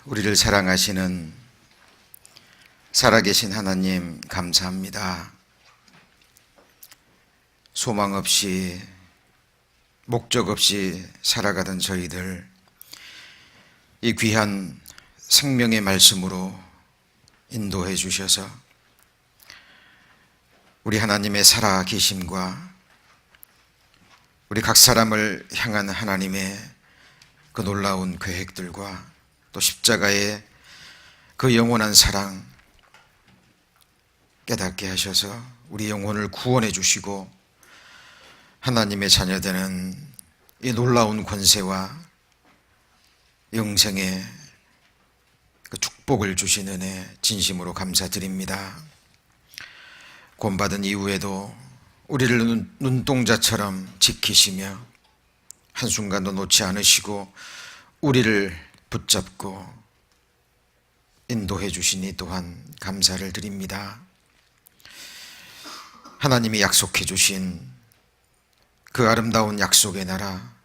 우리를 사랑하시는 살아계신 하나님 감사합니다. 소망 없이 목적 없이 살아가던 저희들 이 귀한 생명의 말씀으로 인도해 주셔서 우리 하나님의 살아계심과 우리 각 사람을 향한 하나님의 그 놀라운 계획들과 또 십자가의 그 영원한 사랑 깨닫게 하셔서 우리 영혼을 구원해 주시고 하나님의 자녀되는 이 놀라운 권세와 영생의 그 축복을 주신 은혜 진심으로 감사드립니다. 구원받은 이후에도 우리를 눈동자처럼 지키시며 한순간도 놓지 않으시고 우리를 붙잡고 인도해 주시니 또한 감사를 드립니다. 하나님이 약속해 주신 그 아름다운 약속의 나라,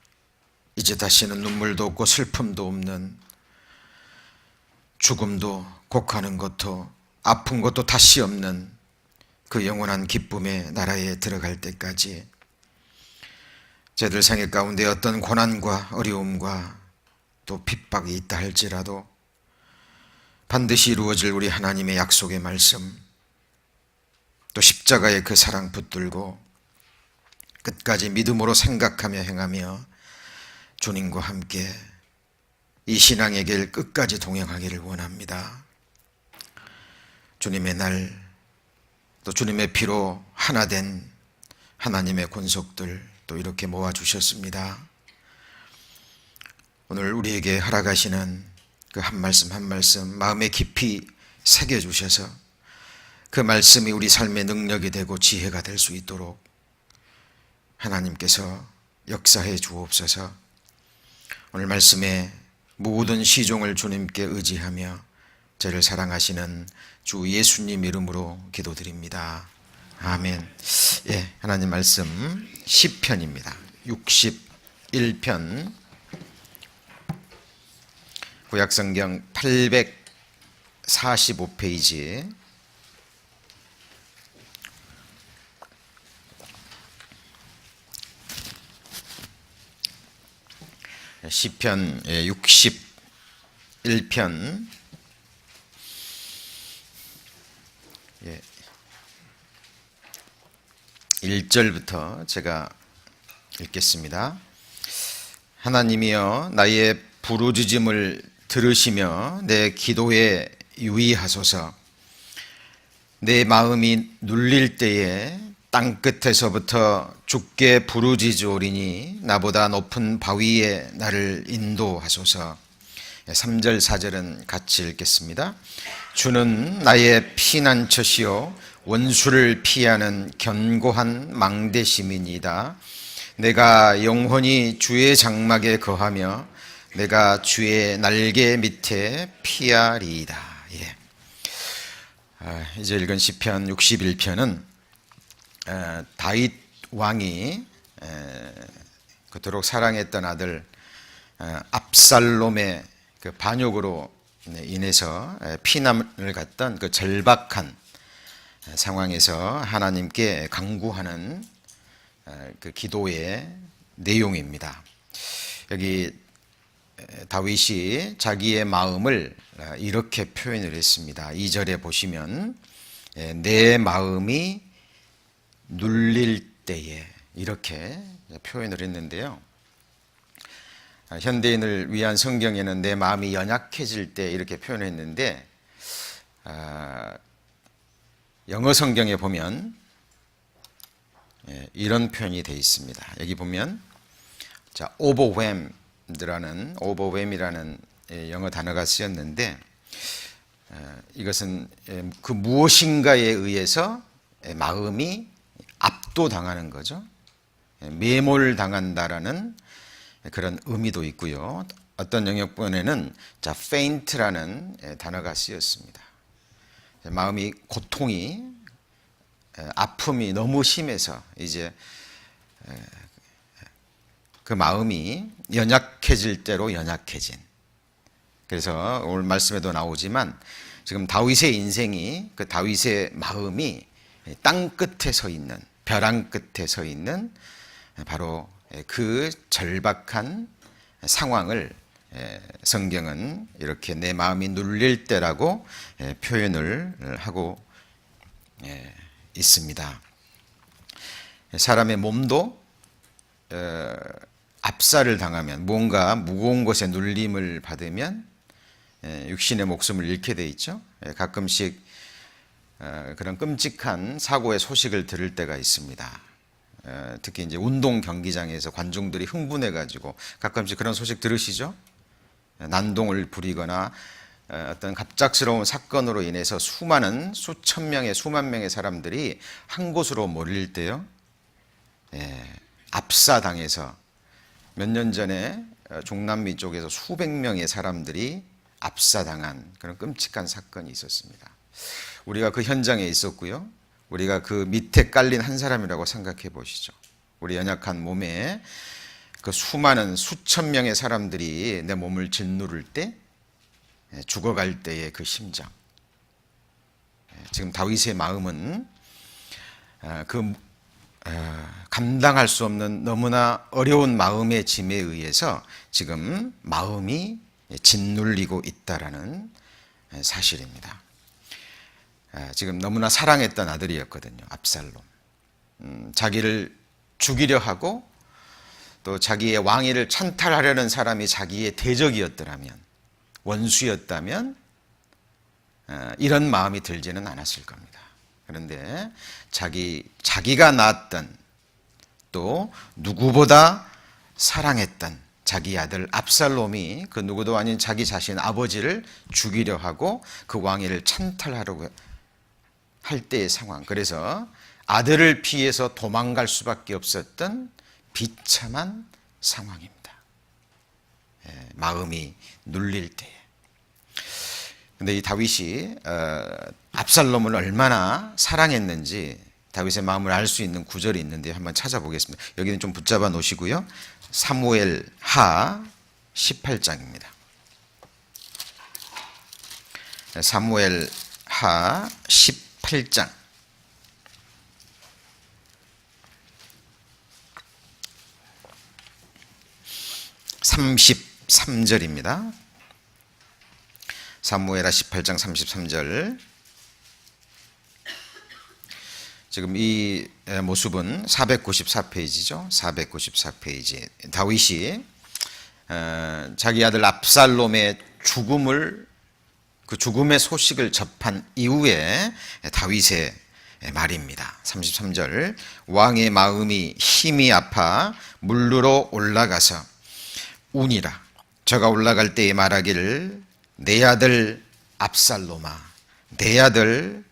이제 다시는 눈물도 없고 슬픔도 없는, 죽음도 곡하는 것도 아픈 것도 다시 없는 그 영원한 기쁨의 나라에 들어갈 때까지 저희들 생애 가운데 어떤 고난과 어려움과 또 핍박이 있다 할지라도 반드시 이루어질 우리 하나님의 약속의 말씀, 또 십자가의 그 사랑 붙들고 끝까지 믿음으로 생각하며 행하며 주님과 함께 이 신앙의 길 끝까지 동행하기를 원합니다. 주님의 날, 또 주님의 피로 하나 된 하나님의 권속들 또 이렇게 모아주셨습니다. 오늘 우리에게 허락하시는 그 한 말씀 한 말씀 마음에 깊이 새겨주셔서 그 말씀이 우리 삶의 능력이 되고 지혜가 될 수 있도록 하나님께서 역사해 주옵소서. 오늘 말씀에 모든 시종을 주님께 의지하며 저를 사랑하시는 주 예수님 이름으로 기도드립니다. 아멘. 예, 하나님 말씀 시편입니다. 61편 구약성경 845페이지 시편 61편 1절부터 제가 읽겠습니다. 하나님이여 나의 부르짖음을 들으시며 내 기도에 유의하소서. 내 마음이 눌릴 때에 땅끝에서부터 주께 부르짖으오리니 나보다 높은 바위에 나를 인도하소서. 3절 4절은 같이 읽겠습니다. 주는 나의 피난처시요 원수를 피하는 견고한 망대심이니이다. 내가 영원히 주의 장막에 거하며 내가 주의 날개 밑에 피하리이다. 예. 이제 읽은 시편 61편은 다윗 왕이 그토록 사랑했던 아들 압살롬의 그 반역으로 인해서 피난을 갔던 그 절박한 상황에서 하나님께 간구하는 그 기도의 내용입니다. 여기 다윗이 자기의 마음을 이렇게 표현을 했습니다. 2절에 보시면 내 마음이 눌릴 때에 이렇게 표현을 했는데요. 현대인을 위한 성경에는 내 마음이 연약해질 때 이렇게 표현했는데 영어 성경에 보면 이런 표현이 되어 있습니다. 여기 보면 overwhelm이라는 영어 단어가 쓰였는데 이것은 그 무엇인가에 의해서 마음이 압도당하는 거죠. 매몰당한다라는 그런 의미도 있고요. 어떤 영역본에는 faint라는 단어가 쓰였습니다. 마음이 고통이 아픔이 너무 심해서 이제 그 마음이 연약해질 대로 연약해진, 그래서 오늘 말씀에도 나오지만 지금 다윗의 인생이, 그 다윗의 마음이 땅 끝에 서 있는, 벼랑 끝에 서 있는 바로 그 절박한 상황을 성경은 이렇게 내 마음이 눌릴 때라고 표현을 하고 있습니다. 사람의 몸도 압살을 당하면, 뭔가 무거운 것에 눌림을 받으면 육신의 목숨을 잃게 돼 있죠. 가끔씩 그런 끔찍한 사고의 소식을 들을 때가 있습니다. 특히 이제 운동 경기장에서 관중들이 흥분해 가지고 가끔씩 그런 소식 들으시죠? 난동을 부리거나 어떤 갑작스러운 사건으로 인해서 수천 명의, 수만 명의 사람들이 한 곳으로 몰릴 때요, 압사당해서 몇 년 전에 중남미 쪽에서 수백 명의 사람들이 압사당한 그런 끔찍한 사건이 있었습니다. 우리가 그 현장에 있었고요, 우리가 그 밑에 깔린 한 사람이라고 생각해 보시죠. 우리 연약한 몸에 그 수많은 수천 명의 사람들이 내 몸을 짓누를 때, 죽어갈 때의 그 심정. 지금 다윗의 마음은 감당할 수 없는 너무나 어려운 마음의 짐에 의해서 지금 마음이 짓눌리고 있다라는 사실입니다. 지금 너무나 사랑했던 아들이었거든요, 압살롬. 자기를 죽이려 하고 또 자기의 왕위를 찬탈하려는 사람이 자기의 대적이었더라면, 원수였다면 이런 마음이 들지는 않았을 겁니다. 그런데 자기가 낳았던, 또 누구보다 사랑했던 자기 아들 압살롬이 그 누구도 아닌 자기 자신 아버지를 죽이려 하고 그 왕위를 찬탈하려고 할 때의 상황, 그래서 아들을 피해서 도망갈 수밖에 없었던 비참한 상황입니다. 마음이 눌릴 때에. 근데 이 다윗이 압살롬을 얼마나 사랑했는지 다윗의 마음을 알 수 있는 구절이 있는데 한번 찾아보겠습니다. 여기는 좀 붙잡아 놓으시고요. 사무엘 하 18장입니다. 사무엘 하 18장 33절입니다. 사무엘하 18장 33절. 지금 이 모습은 494페이지죠. 494페이지. 다윗이 자기 아들 압살롬의 그 죽음의 소식을 접한 이후에 다윗의 말입니다. 33절. 왕의 마음이 힘이 아파 물루로 올라가서 우니라. 저가 올라갈 때에 말하기를 내 아들 압살롬아, 내 아들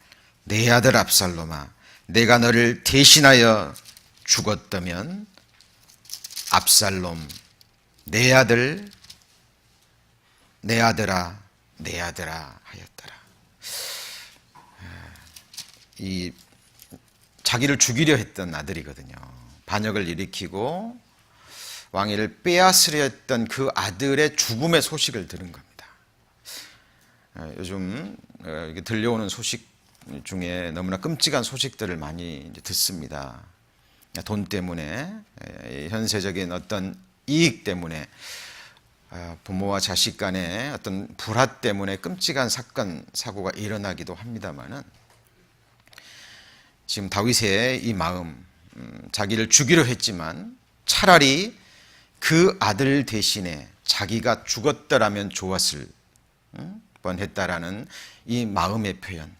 압살롬아, 내가 너를 대신하여 죽었다면 압살롬, 내 아들아 하였더라. 이 자기를 죽이려 했던 아들이거든요. 반역을 일으키고 왕위를 빼앗으려 했던 그 아들의 죽음의 소식을 들은 겁니다. 요즘 들려오는 소식 중에 너무나 끔찍한 소식들을 많이 듣습니다. 돈 때문에, 현세적인 어떤 이익 때문에, 부모와 자식 간의 어떤 불화 때문에 끔찍한 사건, 사고가 일어나기도 합니다만은, 지금 다윗의 이 마음, 자기를 죽이려 했지만 차라리 그 아들 대신에 자기가 죽었더라면 좋았을 뻔했다라는 이 마음의 표현,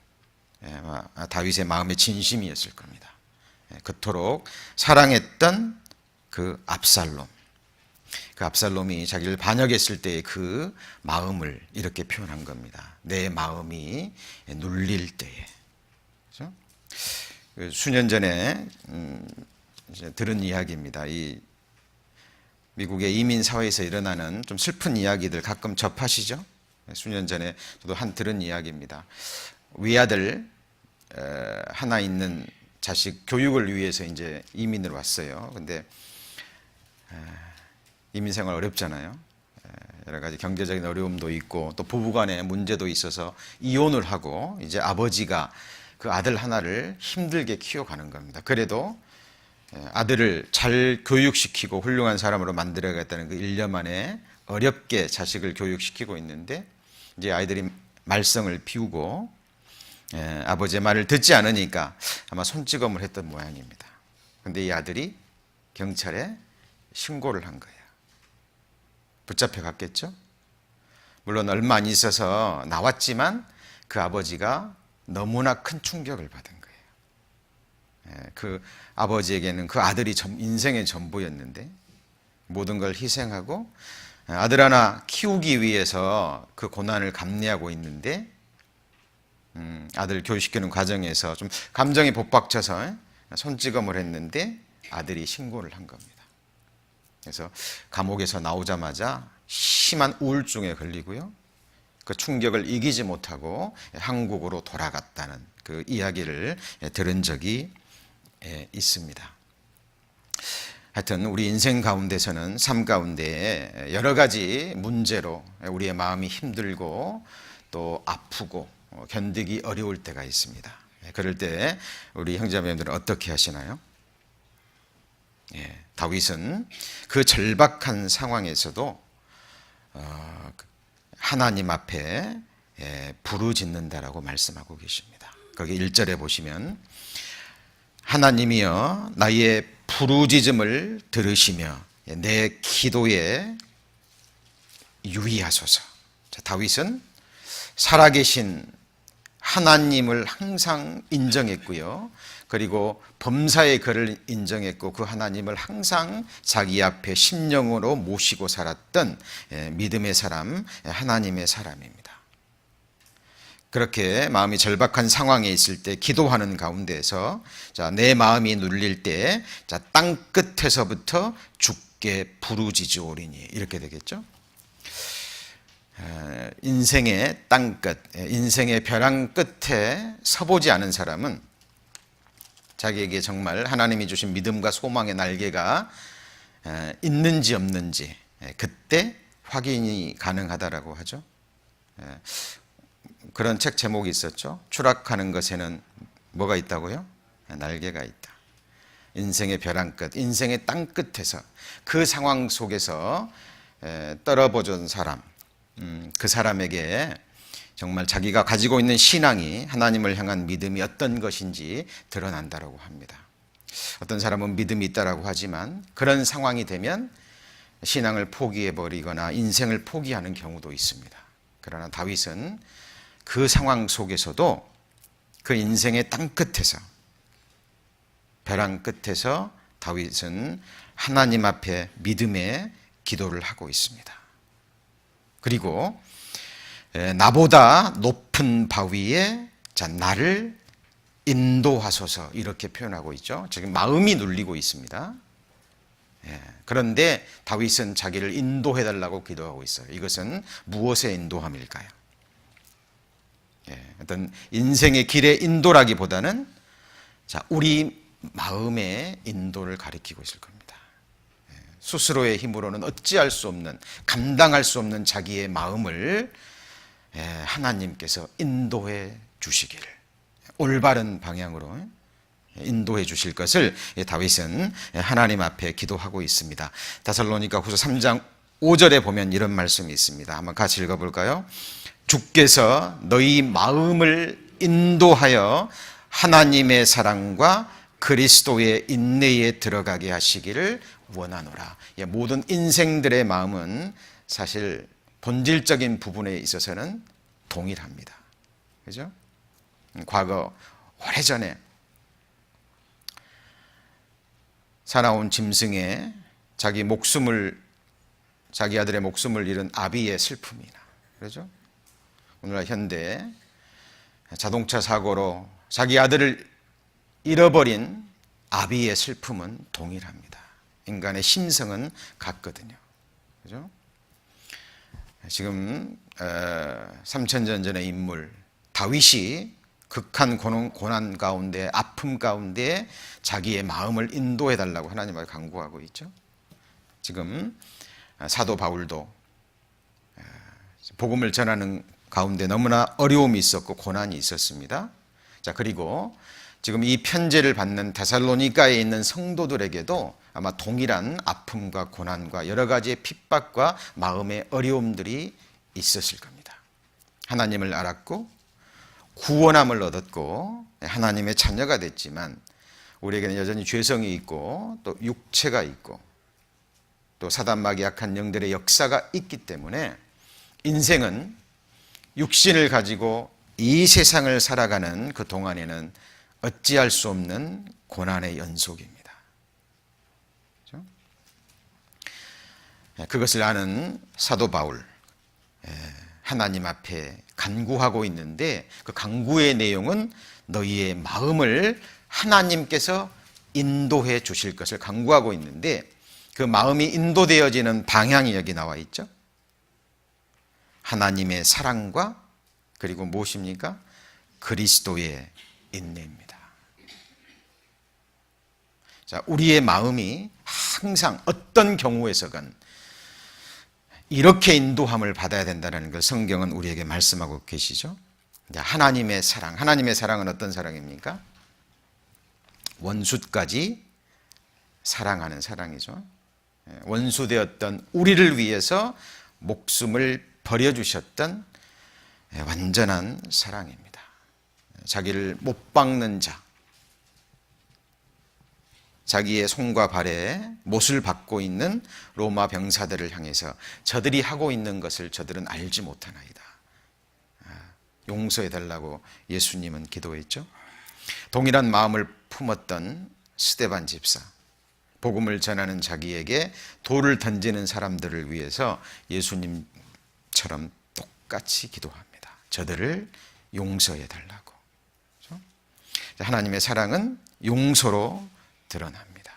다윗의 마음의 진심이었을 겁니다. 그토록 사랑했던 그 압살롬, 그 압살롬이 자기를 반역했을 때의 그 마음을 이렇게 표현한 겁니다. 내 마음이 눌릴 때에. 그렇죠? 수년 전에 들은 이야기입니다. 이 미국의 이민 사회에서 일어나는 좀 슬픈 이야기들 가끔 접하시죠? 수년 전에 저도 들은 이야기입니다. 위아들 하나 있는 자식 교육을 위해서 이제 이민을 왔어요. 근데 이민 생활 어렵잖아요. 여러 가지 경제적인 어려움도 있고 또 부부간의 문제도 있어서 이혼을 하고 이제 아버지가 그 아들 하나를 힘들게 키워가는 겁니다. 그래도 아들을 잘 교육시키고 훌륭한 사람으로 만들어야겠다는 그 일념 안에 어렵게 자식을 교육시키고 있는데 이제 아이들이 말썽을 피우고 아버지의 말을 듣지 않으니까 아마 손찌검을 했던 모양입니다. 근데 이 아들이 경찰에 신고를 한 거예요. 붙잡혀 갔겠죠? 물론 얼마 안 있어서 나왔지만 그 아버지가 너무나 큰 충격을 받은 거예요. 그 아버지에게는 그 아들이 인생의 전부였는데 모든 걸 희생하고 아들 하나 키우기 위해서 그 고난을 감내하고 있는데 아들 교육시키는 과정에서 좀 감정이 복박쳐서 손찌검을 했는데 아들이 신고를 한 겁니다. 그래서 감옥에서 나오자마자 심한 우울증에 걸리고요. 그 충격을 이기지 못하고 한국으로 돌아갔다는 그 이야기를 들은 적이 있습니다. 하여튼 우리 인생 가운데서는 삶 가운데 여러 가지 문제로 우리의 마음이 힘들고 또 아프고 견디기 어려울 때가 있습니다. 그럴 때 우리 형제자매님들은 어떻게 하시나요? 다윗은 그 절박한 상황에서도 하나님 앞에 부르짖는다라고 말씀하고 계십니다. 거기 1절에 보시면 하나님이여 나의 부르짖음을 들으시며 내 기도에 유의하소서. 자, 다윗은 살아계신 하나님을 항상 인정했고요. 그리고 범사의 그를 인정했고 그 하나님을 항상 자기 앞에 심령으로 모시고 살았던 믿음의 사람, 하나님의 사람입니다. 그렇게 마음이 절박한 상황에 있을 때 기도하는 가운데에서 내 마음이 눌릴 때 땅 끝에서부터 주께 부르짖으오리니 이렇게 되겠죠. 인생의 땅끝, 인생의 벼랑 끝에 서보지 않은 사람은 자기에게 정말 하나님이 주신 믿음과 소망의 날개가 있는지 없는지 그때 확인이 가능하다라고 하죠. 그런 책 제목이 있었죠. 추락하는 것에는 뭐가 있다고요? 날개가 있다. 인생의 벼랑 끝, 인생의 땅 끝에서 그 상황 속에서 떨어보던 사람, 그 사람에게 정말 자기가 가지고 있는 신앙이 하나님을 향한 믿음이 어떤 것인지 드러난다라고 합니다. 어떤 사람은 믿음이 있다라고 하지만 그런 상황이 되면 신앙을 포기해버리거나 인생을 포기하는 경우도 있습니다. 그러나 다윗은 그 상황 속에서도 그 인생의 땅 끝에서 벼랑 끝에서 다윗은 하나님 앞에 믿음의 기도를 하고 있습니다. 그리고 나보다 높은 바위에 나를 인도하소서 이렇게 표현하고 있죠. 지금 마음이 눌리고 있습니다. 그런데 다윗은 자기를 인도해달라고 기도하고 있어요. 이것은 무엇의 인도함일까요? 어떤 인생의 길의 인도라기보다는 우리 마음의 인도를 가리키고 있을 겁니다. 스스로의 힘으로는 어찌할 수 없는, 감당할 수 없는 자기의 마음을 하나님께서 인도해 주시기를, 올바른 방향으로 인도해 주실 것을 다윗은 하나님 앞에 기도하고 있습니다. 데살로니가후서 3장 5절에 보면 이런 말씀이 있습니다. 한번 같이 읽어볼까요? 주께서 너희 마음을 인도하여 하나님의 사랑과 그리스도의 인내에 들어가게 하시기를 원하노라. 모든 인생들의 마음은 사실 본질적인 부분에 있어서는 동일합니다. 그죠? 과거 오래전에 사나운 짐승에 자기 아들의 목숨을 잃은 아비의 슬픔이나, 그렇죠? 오늘날 현대 자동차 사고로 자기 아들을 잃어버린 아비의 슬픔은 동일합니다. 인간의 심성은 같거든요. 그죠? 지금 3000년 전의 인물 다윗이 극한 고난 가운데, 아픔 가운데 자기의 마음을 인도해 달라고 하나님께 간구하고 있죠. 지금 사도 바울도 복음을 전하는 가운데 너무나 어려움이 있었고 고난이 있었습니다. 자, 그리고 지금 이 편지를 받는 데살로니가에 있는 성도들에게도 아마 동일한 아픔과 고난과 여러 가지의 핍박과 마음의 어려움들이 있었을 겁니다. 하나님을 알았고 구원함을 얻었고 하나님의 자녀가 됐지만 우리에게는 여전히 죄성이 있고 또 육체가 있고 또 사단마귀 악한 영들의 역사가 있기 때문에 인생은 육신을 가지고 이 세상을 살아가는 그 동안에는 어찌할 수 없는 고난의 연속입니다. 그렇죠? 그것을 아는 사도 바울, 하나님 앞에 간구하고 있는데 그 간구의 내용은 너희의 마음을 하나님께서 인도해 주실 것을 간구하고 있는데 그 마음이 인도되어지는 방향이 여기 나와 있죠. 하나님의 사랑과 그리고 무엇입니까? 그리스도의 인내입니다. 자, 우리의 마음이 항상 어떤 경우에서건 이렇게 인도함을 받아야 된다는 걸 성경은 우리에게 말씀하고 계시죠. 하나님의 사랑, 하나님의 사랑은 어떤 사랑입니까? 원수까지 사랑하는 사랑이죠. 원수되었던 우리를 위해서 목숨을 버려주셨던 완전한 사랑입니다. 자기를 못 박는 자, 자기의 손과 발에 못을 박고 있는 로마 병사들을 향해서 저들이 하고 있는 것을 저들은 알지 못하나이다. 용서해달라고 예수님은 기도했죠. 동일한 마음을 품었던 스데반 집사, 복음을 전하는 자기에게 돌을 던지는 사람들을 위해서 예수님처럼 똑같이 기도합니다. 저들을 용서해달라고. 그렇죠? 하나님의 사랑은 용서로 드러납니다.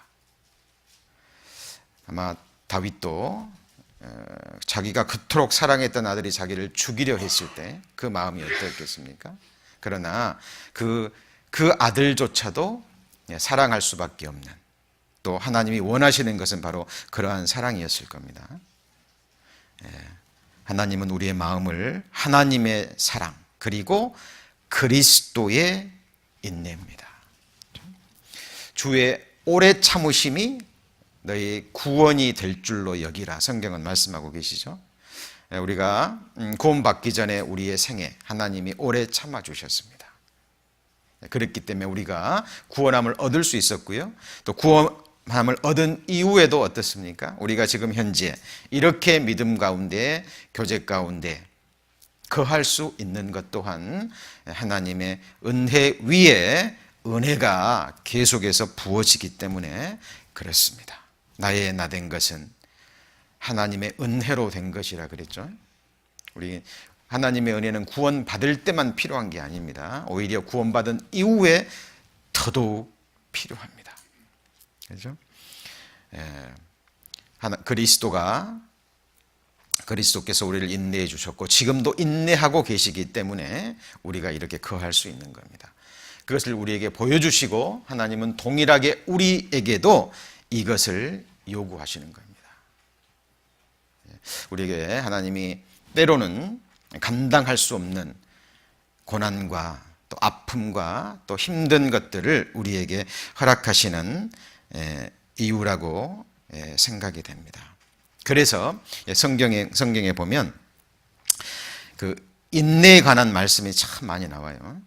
아마 다윗도 자기가 그토록 사랑했던 아들이 자기를 죽이려 했을 때 그 마음이 어떻겠습니까? 그러나 그 아들조차도 사랑할 수밖에 없는, 또 하나님이 원하시는 것은 바로 그러한 사랑이었을 겁니다. 하나님은 우리의 마음을 하나님의 사랑 그리고 그리스도의 인내입니다. 주의 오래 참으심이 너희 구원이 될 줄로 여기라 성경은 말씀하고 계시죠. 우리가 구원받기 전에 우리의 생에 하나님이 오래 참아주셨습니다. 그랬기 때문에 우리가 구원함을 얻을 수 있었고요. 또 구원함을 얻은 이후에도 어떻습니까? 우리가 지금 현재 이렇게 믿음 가운데 교제 가운데 거할 수 있는 것 또한 하나님의 은혜 위에 은혜가 계속해서 부어지기 때문에 그렇습니다. 나의 나된 것은 하나님의 은혜로 된 것이라 그랬죠. 우리 하나님의 은혜는 구원받을 때만 필요한 게 아닙니다. 오히려 구원받은 이후에 더더욱 필요합니다. 그렇죠? 그리스도께서 우리를 인내해 주셨고 지금도 인내하고 계시기 때문에 우리가 이렇게 거할 수 있는 겁니다. 그것을 우리에게 보여주시고 하나님은 동일하게 우리에게도 이것을 요구하시는 겁니다. 우리에게 하나님이 때로는 감당할 수 없는 고난과 또 아픔과 또 힘든 것들을 우리에게 허락하시는 이유라고 생각이 됩니다. 그래서 성경에 보면 그 인내에 관한 말씀이 참 많이 나와요.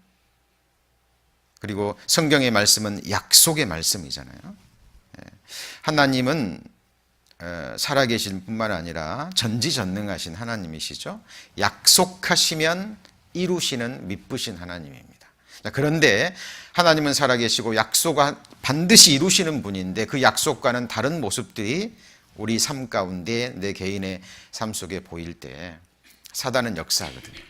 그리고 성경의 말씀은 약속의 말씀이잖아요. 하나님은 살아계신 뿐만 아니라 전지전능하신 하나님이시죠. 약속하시면 이루시는 미쁘신 하나님입니다. 그런데 하나님은 살아계시고 약속을 반드시 이루시는 분인데 그 약속과는 다른 모습들이 우리 삶 가운데 내 개인의 삶 속에 보일 때 사단은 역사하거든요.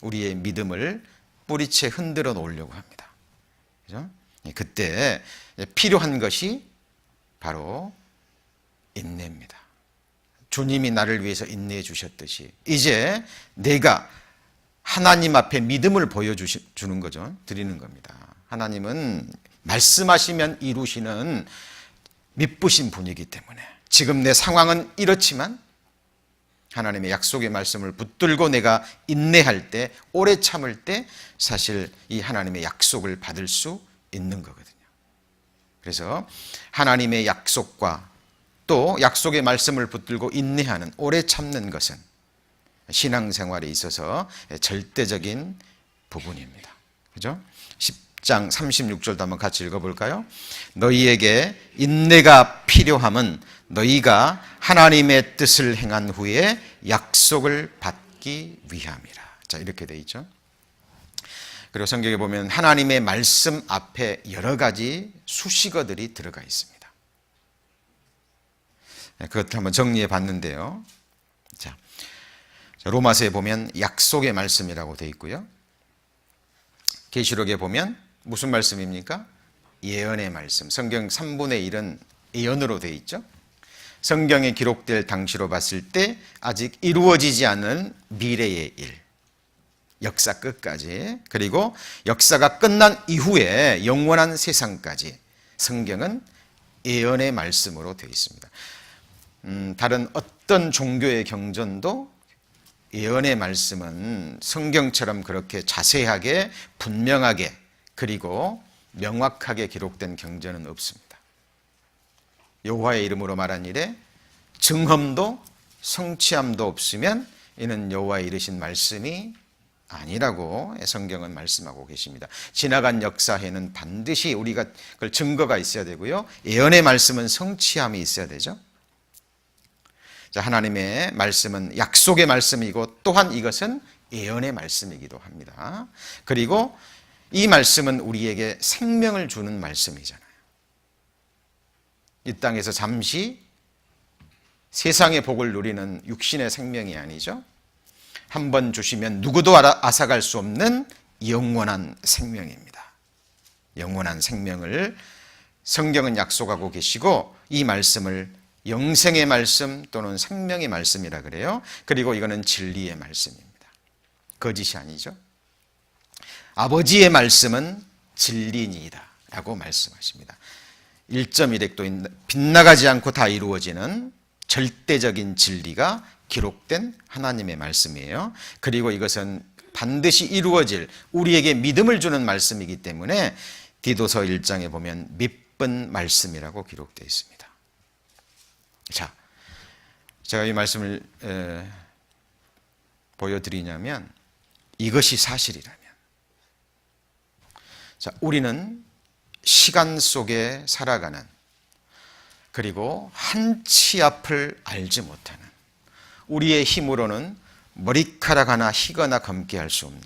우리의 믿음을 뿌리채 흔들어 놓으려고 합니다. 그죠? 그때 필요한 것이 바로 인내입니다. 주님이 나를 위해서 인내해 주셨듯이 이제 내가 하나님 앞에 믿음을 보여주는 거죠. 드리는 겁니다. 하나님은 말씀하시면 이루시는 미쁘신 분이기 때문에 지금 내 상황은 이렇지만 하나님의 약속의 말씀을 붙들고 내가 인내할 때, 오래 참을 때 사실 이 하나님의 약속을 받을 수 있는 거거든요. 그래서 하나님의 약속과 또 약속의 말씀을 붙들고 인내하는, 오래 참는 것은 신앙생활에 있어서 절대적인 부분입니다. 그죠? 10장 36절도 한번 같이 읽어볼까요? 너희에게 인내가 필요함은 너희가 하나님의 뜻을 행한 후에 약속을 받기 위함이라. 자, 이렇게 돼 있죠. 그리고 성경에 보면 하나님의 말씀 앞에 여러 가지 수식어들이 들어가 있습니다. 그것도 한번 정리해 봤는데요. 자, 로마서에 보면 약속의 말씀이라고 되어 있고요. 계시록에 보면 무슨 말씀입니까? 예언의 말씀. 성경 3분의 1은 예언으로 되어 있죠. 성경에 기록될 당시로 봤을 때 아직 이루어지지 않은 미래의 일, 역사 끝까지, 그리고 역사가 끝난 이후에 영원한 세상까지 성경은 예언의 말씀으로 되어 있습니다. 다른 어떤 종교의 경전도 예언의 말씀은 성경처럼 그렇게 자세하게 분명하게 그리고 명확하게 기록된 경전은 없습니다. 여호와의 이름으로 말한 일에 증험도 성취함도 없으면 이는 여호와의 이르신 말씀이 아니라고 성경은 말씀하고 계십니다. 지나간 역사에는 반드시 우리가 그걸 증거가 있어야 되고요. 예언의 말씀은 성취함이 있어야 되죠. 자, 하나님의 말씀은 약속의 말씀이고 또한 이것은 예언의 말씀이기도 합니다. 그리고 이 말씀은 우리에게 생명을 주는 말씀이잖아요. 이 땅에서 잠시 세상의 복을 누리는 육신의 생명이 아니죠. 한 번 주시면 누구도 앗아갈 수 없는 영원한 생명입니다. 영원한 생명을 성경은 약속하고 계시고 이 말씀을 영생의 말씀 또는 생명의 말씀이라 그래요. 그리고 이거는 진리의 말씀입니다. 거짓이 아니죠. 아버지의 말씀은 진리니이다 라고 말씀하십니다. 1.1획도 빗나가지 않고 다 이루어지는 절대적인 진리가 기록된 하나님의 말씀이에요. 그리고 이것은 반드시 이루어질 우리에게 믿음을 주는 말씀이기 때문에 디도서 1장에 보면 믿은 말씀이라고 기록되어 있습니다. 자, 제가 이 말씀을 보여드리냐면 이것이 사실이라면, 자, 우리는 시간 속에 살아가는, 그리고 한치 앞을 알지 못하는, 우리의 힘으로는 머리카락 하나 희거나 검게 할 수 없는,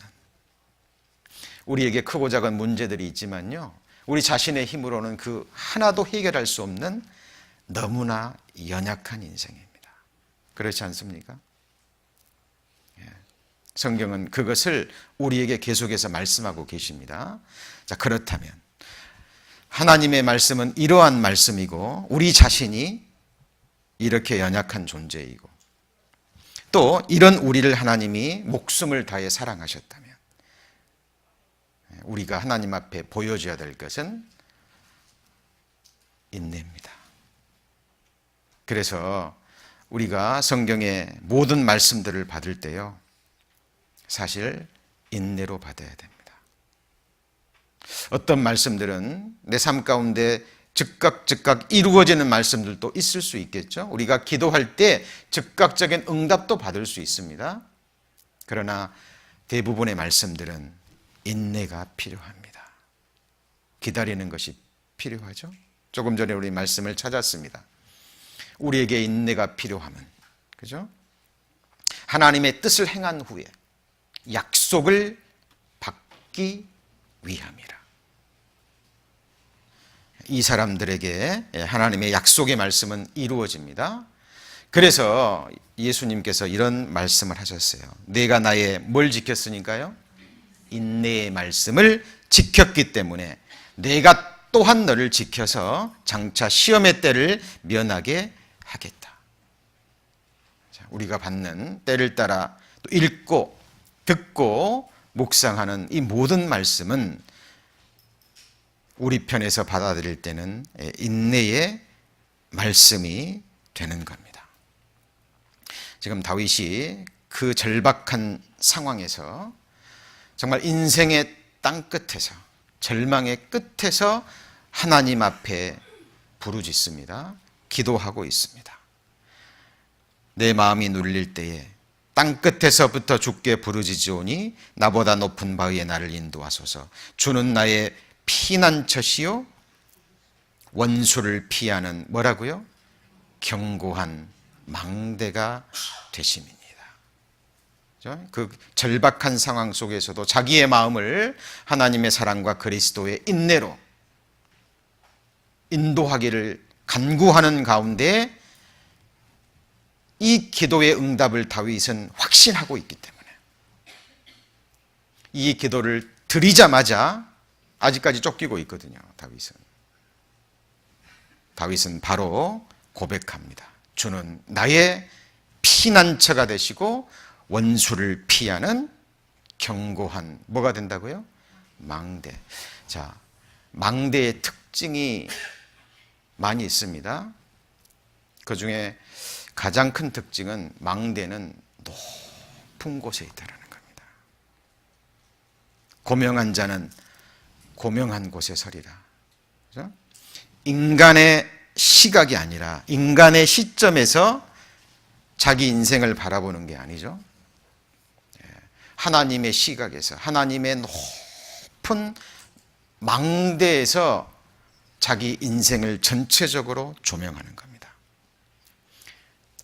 우리에게 크고 작은 문제들이 있지만요, 우리 자신의 힘으로는 그 하나도 해결할 수 없는 너무나 연약한 인생입니다. 그렇지 않습니까? 성경은 그것을 우리에게 계속해서 말씀하고 계십니다. 자, 그렇다면 하나님의 말씀은 이러한 말씀이고 우리 자신이 이렇게 연약한 존재이고 또 이런 우리를 하나님이 목숨을 다해 사랑하셨다면 우리가 하나님 앞에 보여줘야 될 것은 인내입니다. 그래서 우리가 성경의 모든 말씀들을 받을 때요, 사실 인내로 받아야 됩니다. 어떤 말씀들은 내 삶 가운데 즉각 이루어지는 말씀들도 있을 수 있겠죠. 우리가 기도할 때 즉각적인 응답도 받을 수 있습니다. 그러나 대부분의 말씀들은 인내가 필요합니다. 기다리는 것이 필요하죠. 조금 전에 우리 말씀을 찾았습니다. 우리에게 인내가 필요하면, 그죠? 하나님의 뜻을 행한 후에 약속을 받기 위함이라. 이 사람들에게 하나님의 약속의 말씀은 이루어집니다. 그래서 예수님께서 이런 말씀을 하셨어요. 내가 나의 뭘 지켰으니까요? 인내의 말씀을 지켰기 때문에 내가 또한 너를 지켜서 장차 시험의 때를 면하게 하겠다. 자, 우리가 받는 때를 따라 또 읽고 듣고 묵상하는 이 모든 말씀은 우리 편에서 받아들일 때는 인내의 말씀이 되는 겁니다. 지금 다윗이 그 절박한 상황에서 정말 인생의 땅끝에서, 절망의 끝에서 하나님 앞에 부르짖습니다. 기도하고 있습니다. 내 마음이 눌릴 때에 땅끝에서부터 주께 부르짖으오니 나보다 높은 바위에 나를 인도하소서. 주는 나의 피난처시요 원수를 피하는 뭐라고요? 견고한 망대가 되심이니이다. 그 절박한 상황 속에서도 자기의 마음을 하나님의 사랑과 그리스도의 인내로 인도하기를 간구하는 가운데 이 기도의 응답을 다윗은 확신하고 있기 때문에 이 기도를 드리자마자 아직까지 쫓기고 있거든요. 다윗은 바로 고백합니다. 주는 나의 피난처가 되시고 원수를 피하는 견고한 뭐가 된다고요? 망대. 자, 망대의 특징이 많이 있습니다. 그 중에 가장 큰 특징은 망대는 높은 곳에 있다는 겁니다. 고명한 자는 고명한 곳에 서리라. 그렇죠? 인간의 시각이 아니라 인간의 시점에서 자기 인생을 바라보는 게 아니죠. 하나님의 시각에서, 하나님의 높은 망대에서 자기 인생을 전체적으로 조명하는 겁니다.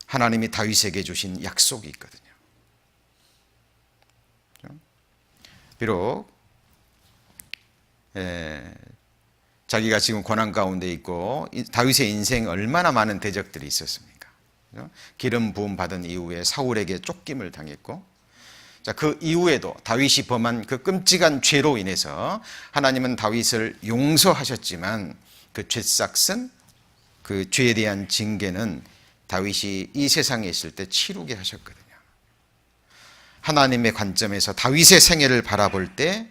하나님이 다윗에게 주신 약속이 있거든요. 비록 자기가 지금 고난 가운데 있고 다윗의 인생에 얼마나 많은 대적들이 있었습니까? 기름 부음 받은 이후에 사울에게 쫓김을 당했고, 자, 그 이후에도 다윗이 범한 그 끔찍한 죄로 인해서 하나님은 다윗을 용서하셨지만 그 죄싹은, 그 죄에 대한 징계는 다윗이 이 세상에 있을 때 치르게 하셨거든요. 하나님의 관점에서 다윗의 생애를 바라볼 때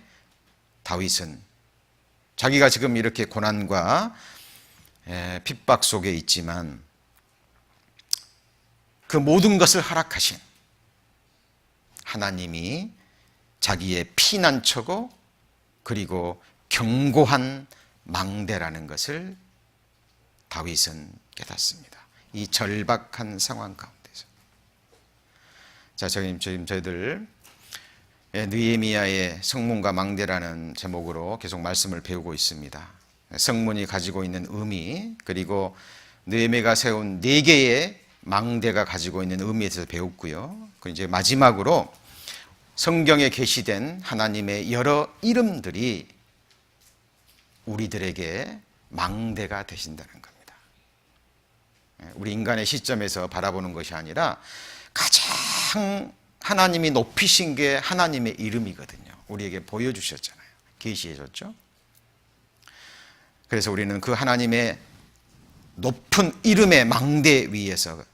다윗은 자기가 지금 이렇게 고난과 핍박 속에 있지만 그 모든 것을 허락하신 하나님이 자기의 피난처고 그리고 견고한 망대라는 것을 다윗은 깨닫습니다. 이 절박한 상황 가운데서. 자, 지금 저희들 느헤미야의 성문과 망대라는 제목으로 계속 말씀을 배우고 있습니다. 성문이 가지고 있는 의미, 그리고 느헤미야가 세운 4개의 망대가 가지고 있는 의미에 대해서 배웠고요. 그 이제 마지막으로 성경에 게시된 하나님의 여러 이름들이 우리들에게 망대가 되신다는 겁니다. 우리 인간의 시점에서 바라보는 것이 아니라 가장 하나님이 높이신 게 하나님의 이름이거든요. 우리에게 보여주셨잖아요. 계시해줬죠. 그래서 우리는 그 하나님의 높은 이름의 망대 위에서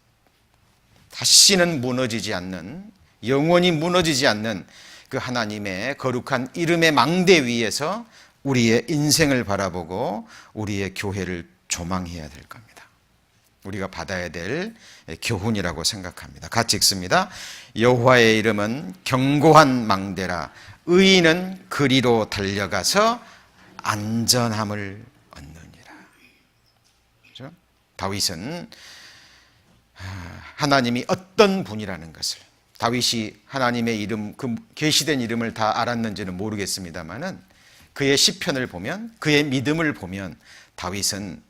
다시는 무너지지 않는, 영원히 무너지지 않는 그 하나님의 거룩한 이름의 망대 위에서 우리의 인생을 바라보고 우리의 교회를 조망해야 될 겁니다. 우리가 받아야 될 교훈이라고 생각합니다. 같이 읽습니다. 여호와의 이름은 견고한 망대라. 의인은 그리로 달려가서 안전함을 얻느니라. 그렇죠? 다윗은 하나님이 어떤 분이라는 것을, 다윗이 하나님의 이름, 그 계시된 이름을 다 알았는지는 모르겠습니다만은 그의 시편을 보면, 그의 믿음을 보면 다윗은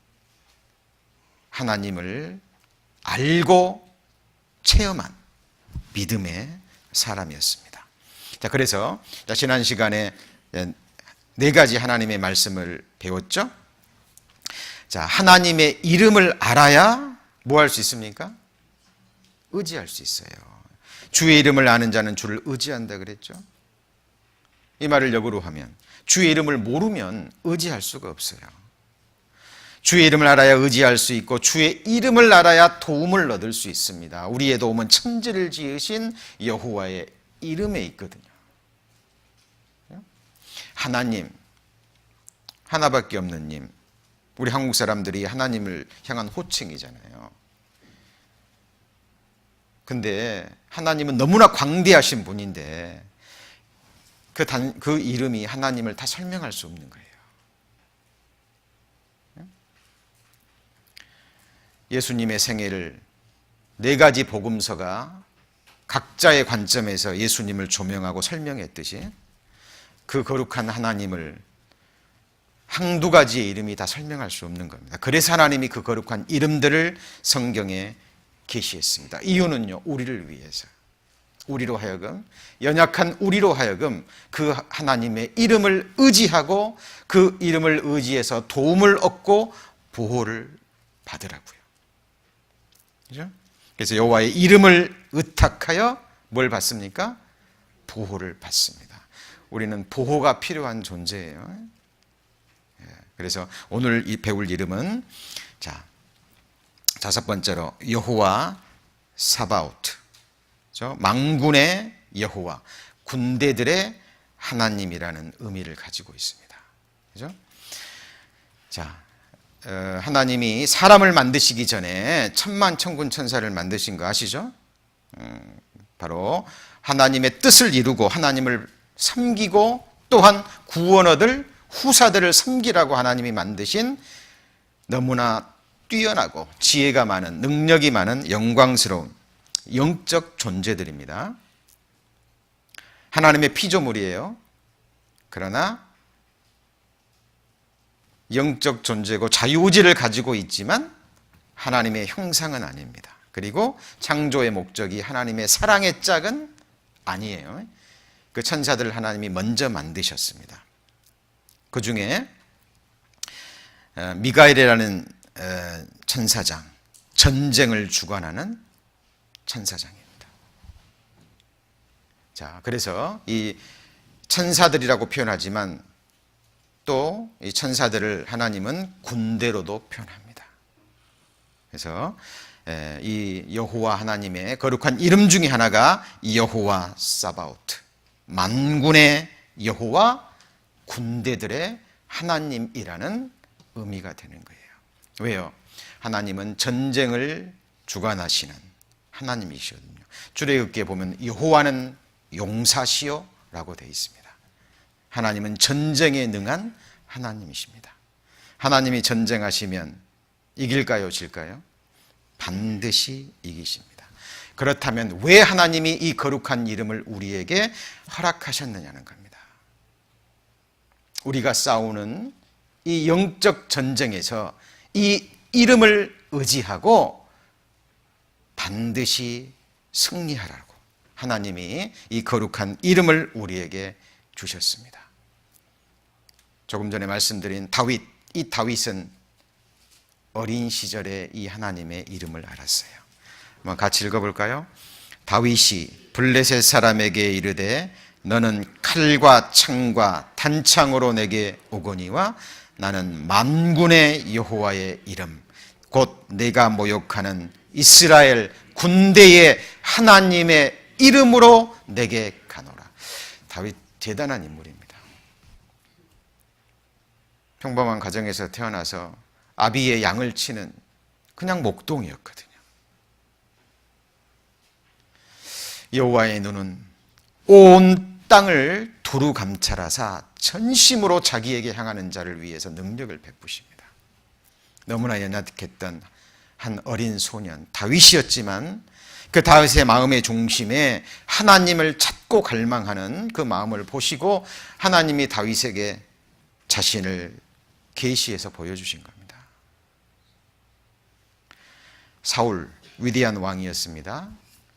하나님을 알고 체험한 믿음의 사람이었습니다. 자, 그래서 지난 시간에 4가지 하나님의 말씀을 배웠죠. 자, 하나님의 이름을 알아야 뭐 할 수 있습니까? 의지할 수 있어요. 주의 이름을 아는 자는 주를 의지한다 그랬죠. 이 말을 역으로 하면 주의 이름을 모르면 의지할 수가 없어요. 주의 이름을 알아야 의지할 수 있고 주의 이름을 알아야 도움을 얻을 수 있습니다. 우리의 도움은 천지를 지으신 여호와의 이름에 있거든요. 하나님, 하나밖에 없는 님. 우리 한국 사람들이 하나님을 향한 호칭이잖아요. 근데 하나님은 너무나 광대하신 분인데 그 이름이 하나님을 다 설명할 수 없는 거예요. 예수님의 생애를 4가지 복음서가 각자의 관점에서 예수님을 조명하고 설명했듯이 그 거룩한 하나님을 한두 가지의 이름이 다 설명할 수 없는 겁니다. 그래서 하나님이 그 거룩한 이름들을 성경에 계시했습니다. 이유는요, 우리를 위해서, 우리로 하여금, 연약한 우리로 하여금 그 하나님의 이름을 의지하고 그 이름을 의지해서 도움을 얻고 보호를 받으라고요. 그죠? 그래서 여호와의 이름을 의탁하여 뭘 받습니까? 보호를 받습니다. 우리는 보호가 필요한 존재예요. 그래서 오늘 배울 이름은, 자, 5번째로 여호와 사바오트, 망군의 여호와, 군대들의 하나님이라는 의미를 가지고 있습니다. 그죠? 자, 하나님이 사람을 만드시기 전에 천만 천군 천사를 만드신 거 아시죠? 바로 하나님의 뜻을 이루고 하나님을 섬기고 또한 구원 얻을 후사들을 섬기라고 하나님이 만드신 너무나 뛰어나고 지혜가 많은, 능력이 많은 영광스러운 영적 존재들입니다. 하나님의 피조물이에요. 그러나 영적 존재고 자유의지를 가지고 있지만 하나님의 형상은 아닙니다. 그리고 창조의 목적이 하나님의 사랑의 짝은 아니에요. 그 천사들을 하나님이 먼저 만드셨습니다. 그 중에 미가엘이라는 천사장, 전쟁을 주관하는 천사장입니다. 자, 그래서 이 천사들이라고 표현하지만 또 이 천사들을 하나님은 군대로도 표현합니다. 그래서 이 여호와 하나님의 거룩한 이름 중에 하나가 여호와 사바오트, 만군의 여호와, 군대들의 하나님이라는 의미가 되는 거예요. 왜요? 하나님은 전쟁을 주관하시는 하나님이시거든요. 출애굽기에 보면 여호와는 용사시요 라고 되어 있습니다. 하나님은 전쟁에 능한 하나님이십니다. 하나님이 전쟁하시면 이길까요, 질까요? 반드시 이기십니다. 그렇다면 왜 하나님이 이 거룩한 이름을 우리에게 허락하셨느냐는 겁니다. 우리가 싸우는 이 영적 전쟁에서 이 이름을 의지하고 반드시 승리하라고 하나님이 이 거룩한 이름을 우리에게 주셨습니다. 조금 전에 말씀드린 다윗, 이 다윗은 어린 시절에 이 하나님의 이름을 알았어요. 한번 같이 읽어볼까요? 다윗이 블레셋 사람에게 이르되 너는 칼과 창과 단창으로 내게 오거니와 나는 만군의 여호와의 이름 곧 내가 모욕하는 이스라엘 군대의 하나님의 이름으로 내게 가노라. 다윗 대단한 인물입니다. 평범한 가정에서 태어나서 아비의 양을 치는 그냥 목동이었거든요. 여호와의 눈은 온 땅을 두루 감찰하사 전심으로 자기에게 향하는 자를 위해서 능력을 베푸십니다. 너무나 연약했던 한 어린 소년 다윗이었지만 그 다윗의 마음의 중심에 하나님을 찾고 갈망하는 그 마음을 보시고 하나님이 다윗에게 자신을 계시해서 보여주신 겁니다. 사울, 위대한 왕이었습니다.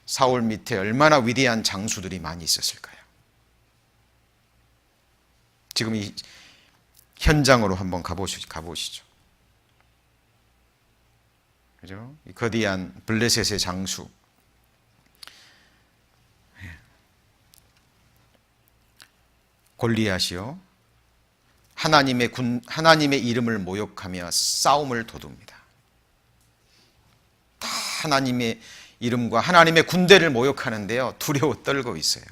사울 밑에 얼마나 위대한 장수들이 많이 있었을까요? 지금 이 현장으로 한번 가보시죠. 그죠? 이 거대한 블레셋의 장수. 골리앗이요. 하나님의 이름을 모욕하며 싸움을 도둡니다. 다 하나님의 이름과 하나님의 군대를 모욕하는데요. 두려워 떨고 있어요.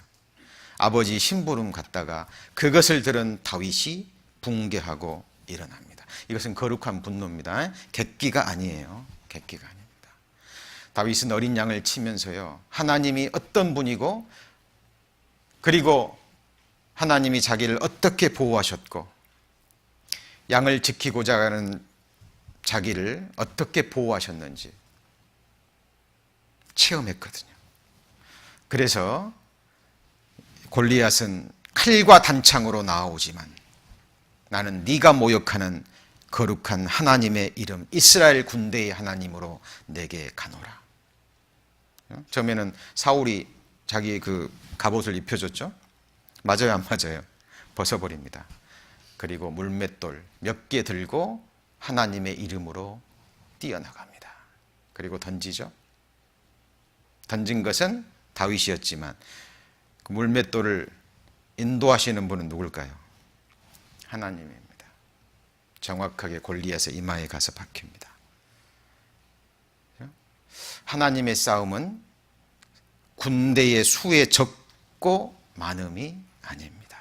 아버지 심부름 갔다가 그것을 들은 다윗이 붕괴하고 일어납니다. 이것은 거룩한 분노입니다. 객기가 아니에요. 객기가 아닙니다. 다윗은 어린 양을 치면서요, 하나님이 어떤 분이고, 그리고 하나님이 자기를 어떻게 보호하셨고, 양을 지키고자 하는 자기를 어떻게 보호하셨는지 체험했거든요. 그래서 골리앗은 칼과 단창으로 나아오지만 나는 네가 모욕하는 거룩한 하나님의 이름, 이스라엘 군대의 하나님으로 내게 가노라. 처음에는 사울이 자기의 그 갑옷을 입혀줬죠. 맞아요, 안 맞아요? 벗어버립니다. 그리고 물맷돌 몇 개 들고 하나님의 이름으로 뛰어나갑니다. 그리고 던지죠. 던진 것은 다윗이었지만 그 물맷돌을 인도하시는 분은 누굴까요? 하나님입니다. 정확하게 골리앗의 이마에 가서 박힙니다. 하나님의 싸움은 군대의 수에 적고 많음이 아닙니다.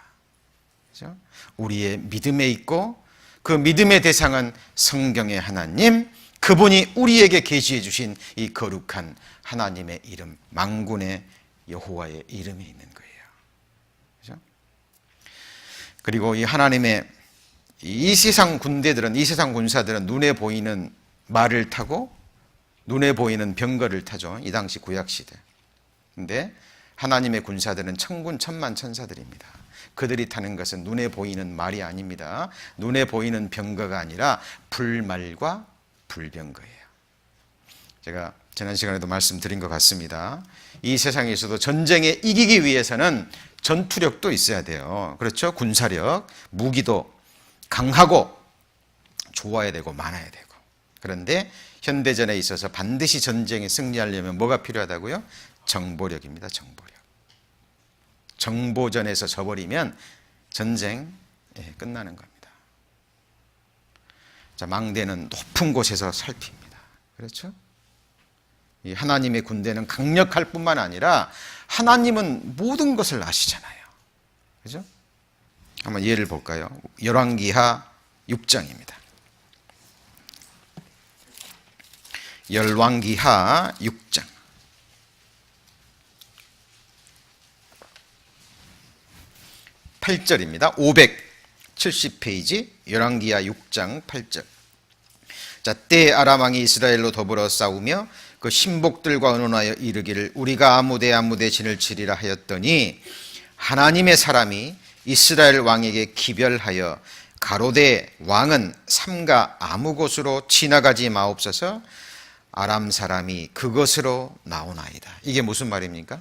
그렇죠? 우리의 믿음에 있고 그 믿음의 대상은 성경의 하나님, 그분이 우리에게 계시해 주신 이 거룩한 하나님의 이름, 만군의 여호와의 이름이 있는 거예요. 그렇죠? 그리고 이 하나님의 이 세상 군대들은, 이 세상 군사들은 눈에 보이는 말을 타고 눈에 보이는 병거를 타죠. 이 당시 구약시대. 근데 하나님의 군사들은 천군 천만 천사들입니다. 그들이 타는 것은 눈에 보이는 말이 아닙니다. 눈에 보이는 병거가 아니라 불말과 불병거예요. 제가 지난 시간에도 말씀드린 것 같습니다. 이 세상에서도 전쟁에 이기기 위해서는 전투력도 있어야 돼요. 그렇죠? 군사력, 무기도 강하고 좋아야 되고 많아야 되고. 그런데 현대전에 있어서 반드시 전쟁에 승리하려면 뭐가 필요하다고요? 정보력입니다. 정보력. 정보전에서 져버리면 전쟁 끝나는 겁니다. 자, 망대는 높은 곳에서 살핍니다. 그렇죠? 이 하나님의 군대는 강력할 뿐만 아니라 하나님은 모든 것을 아시잖아요. 그죠? 한번 예를 볼까요? 열왕기하 6장입니다. 열왕기하 6장. 8절입니다. 570페이지 열왕기하 6장 8절. 자, 때 아람 왕이 이스라엘로 더불어 싸우며 그 신복들과 의논하여 이르기를 우리가 아무데 진을 치리라 하였더니 하나님의 사람이 이스라엘 왕에게 기별하여 가로되 왕은 삼가 아무 곳으로 지나가지 마옵소서. 아람 사람이 그것으로 나오나이다. 이게 무슨 말입니까?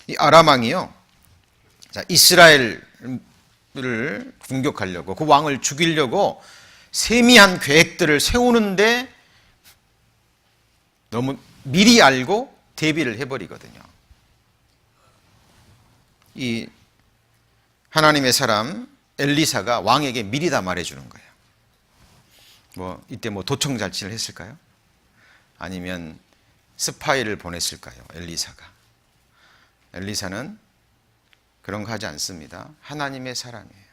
이 아람 왕이요, 자, 이스라엘을 공격하려고, 그 왕을 죽이려고 세미한 계획들을 세우는데 너무 미리 알고 대비를 해버리거든요. 이 하나님의 사람 엘리사가 왕에게 미리 다 말해주는 거예요. 이때 도청장치를 했을까요? 아니면 스파이를 보냈을까요? 엘리사는 그런 거 하지 않습니다. 하나님의 사람이에요.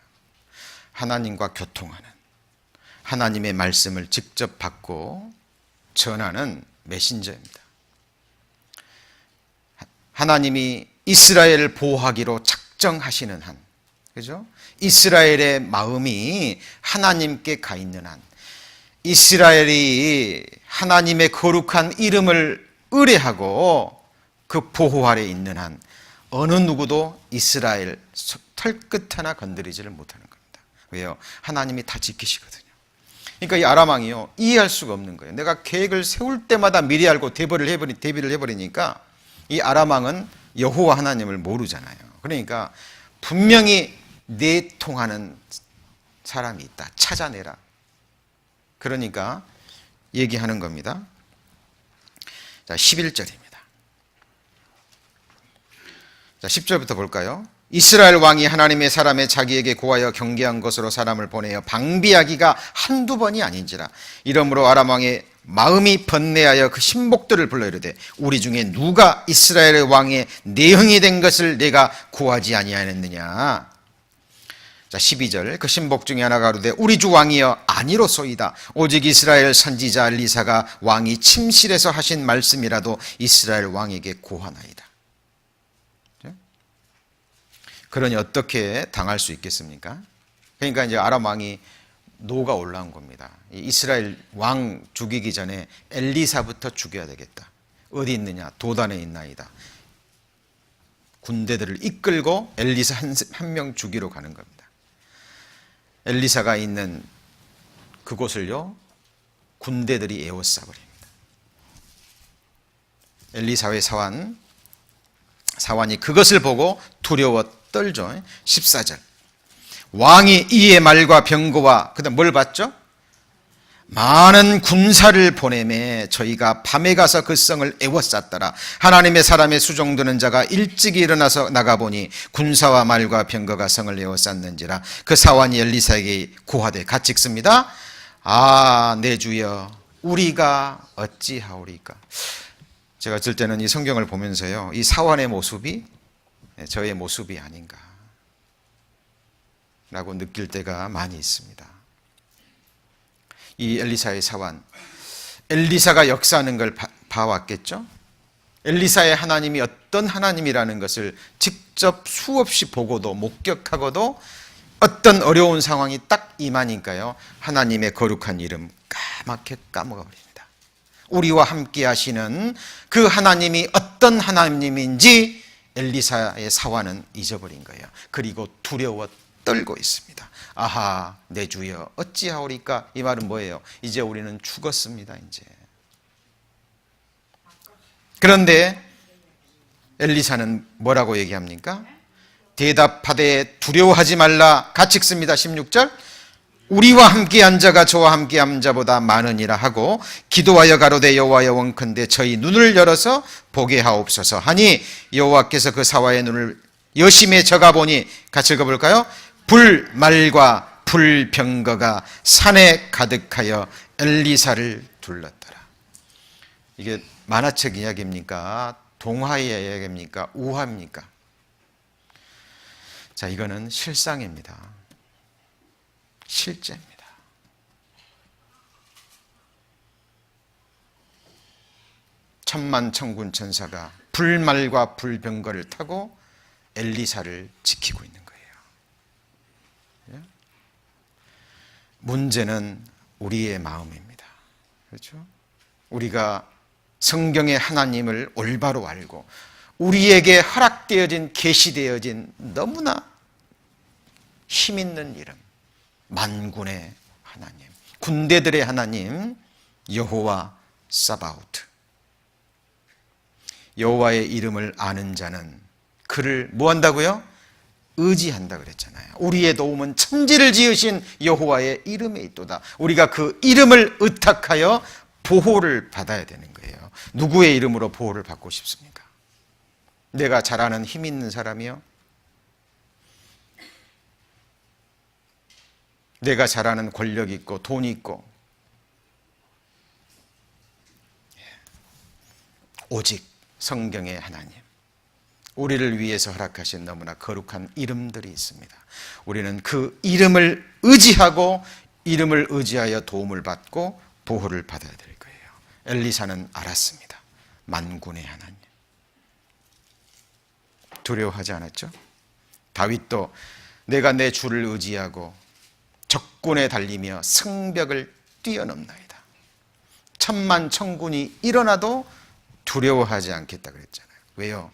하나님과 교통하는, 하나님의 말씀을 직접 받고 전하는 메신저입니다. 하나님이 이스라엘을 보호하기로 작정하시는 한, 그죠? 이스라엘의 마음이 하나님께 가 있는 한, 이스라엘이 하나님의 거룩한 이름을 의뢰하고 그 보호 아래 있는 한 어느 누구도 이스라엘 털끝 하나 건드리지를 못하는 겁니다. 왜요? 하나님이 다 지키시거든요. 그러니까 이 아람 왕이요, 이해할 수가 없는 거예요. 내가 계획을 세울 때마다 미리 알고 대비를 해버리니까 이 아람 왕은 여호와 하나님을 모르잖아요. 그러니까 분명히 내통하는 사람이 있다, 찾아내라. 그러니까 얘기하는 겁니다. 자, 11절입니다. 자, 10절부터 볼까요? 이스라엘 왕이 하나님의 사람의 자기에게 고하여 경계한 것으로 사람을 보내어 방비하기가 한두 번이 아닌지라. 이러므로 아람 왕의 마음이 번뇌하여 그 신복들을 불러 이르되 우리 중에 누가 이스라엘의 왕의 내형이 된 것을 내가 구하지 아니하였느냐. 자, 12절. 그 신복 중에 하나가 가로되 우리 주 왕이여 아니로소이다. 오직 이스라엘 선지자 엘리사가 왕이 침실에서 하신 말씀이라도 이스라엘 왕에게 고하나이다. 그러니 어떻게 당할 수 있겠습니까? 그러니까 이제 아람 왕이 노가 올라온 겁니다. 이스라엘 왕 죽이기 전에 엘리사부터 죽여야 되겠다. 어디 있느냐? 도단에 있나이다. 군대들을 이끌고 엘리사 한 명 죽이러 가는 겁니다. 엘리사가 있는 그곳을요, 군대들이 에워싸버립니다. 엘리사의 사환이 그것을 보고 두려워 떨죠. 14절. 왕이 이의 말과 병거와 그다음 뭘 봤죠? 많은 군사를 보내매 저희가 밤에 가서 그 성을 에워쌌더라. 하나님의 사람의 수종드는 자가 일찍 일어나서 나가보니 군사와 말과 병거가 성을 에워쌌는지라. 그 사환이 엘리사에게 고하되 같이 읽습니다. 아, 내 주여 우리가 어찌하오리까. 제가 어쩔 때는 이 성경을 보면서요, 이 사환의 모습이 저의 모습이 아닌가 라고 느낄 때가 많이 있습니다. 이 엘리사의 사환, 엘리사가 역사하는 걸 봐왔겠죠? 엘리사의 하나님이 어떤 하나님이라는 것을 직접 수없이 보고도 목격하고도 어떤 어려운 상황이 딱 임하니까요, 하나님의 거룩한 이름 까맣게 까먹어버립니다. 우리와 함께 하시는 그 하나님이 어떤 하나님인지 엘리사의 사환은 잊어버린 거예요. 그리고 두려워 떨고 있습니다. 아하, 내 주여 어찌하오리까. 이 말은 뭐예요? 이제 우리는 죽었습니다. 이제. 그런데 엘리사는 뭐라고 얘기합니까? 대답하되 두려워하지 말라. 같이 읽습니다. 16절. 우리와 함께 한 자가 저와 함께 한 자보다 많으니라 하고 기도하여 가로되 여호와여 원컨대 저희 눈을 열어서 보게 하옵소서 하니 여호와께서 그 사화의 눈을 여심에 저가 보니 같이 읽어볼까요? 불말과 불병거가 산에 가득하여 엘리사를 둘렀더라. 이게 만화책 이야기입니까? 동화의 이야기입니까? 우화입니까? 자, 이거는 실상입니다. 실제입니다. 천만천군 천사가 불말과 불병거를 타고 엘리사를 지키고 있는 거예요. 문제는 우리의 마음입니다. 그렇죠? 우리가 성경의 하나님을 올바로 알고 우리에게 허락되어진, 계시되어진 너무나 힘있는 이름, 만군의 하나님, 군대들의 하나님 여호와 사바오트. 여호와의 이름을 아는 자는 그를 뭐 한다고요? 의지한다 그랬잖아요. 우리의 도움은 천지를 지으신 여호와의 이름에 있도다. 우리가 그 이름을 의탁하여 보호를 받아야 되는 거예요. 누구의 이름으로 보호를 받고 싶습니까? 내가 잘 아는 힘 있는 사람이요? 내가 잘 아는 권력 있고 돈 있고, 오직 성경의 하나님, 우리를 위해서 허락하신 너무나 거룩한 이름들이 있습니다. 우리는 그 이름을 의지하고 이름을 의지하여 도움을 받고 보호를 받아야 될 거예요. 엘리사는 알았습니다. 만군의 하나님. 두려워하지 않았죠? 다윗도 내가 내 주를 의지하고 적군에 달리며 성벽을 뛰어넘나이다. 천만 천군이 일어나도 두려워하지 않겠다 그랬잖아요. 왜요?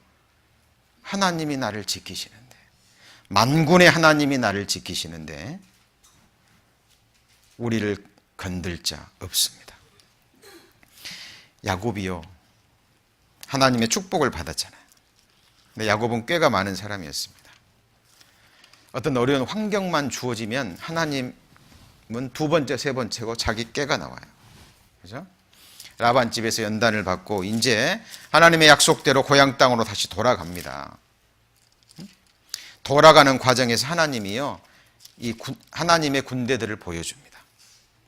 하나님이 나를 지키시는데, 만군의 하나님이 나를 지키시는데 우리를 건들 자 없습니다. 야곱이요, 하나님의 축복을 받았잖아요. 근데 야곱은 꾀가 많은 사람이었습니다. 어떤 어려운 환경만 주어지면 하나님은 두 번째, 세 번째고 자기 꾀가 나와요. 그죠? 라반 집에서 연단을 받고 이제 하나님의 약속대로 고향 땅으로 다시 돌아갑니다. 돌아가는 과정에서 하나님이요, 하나님의 군대들을 보여줍니다.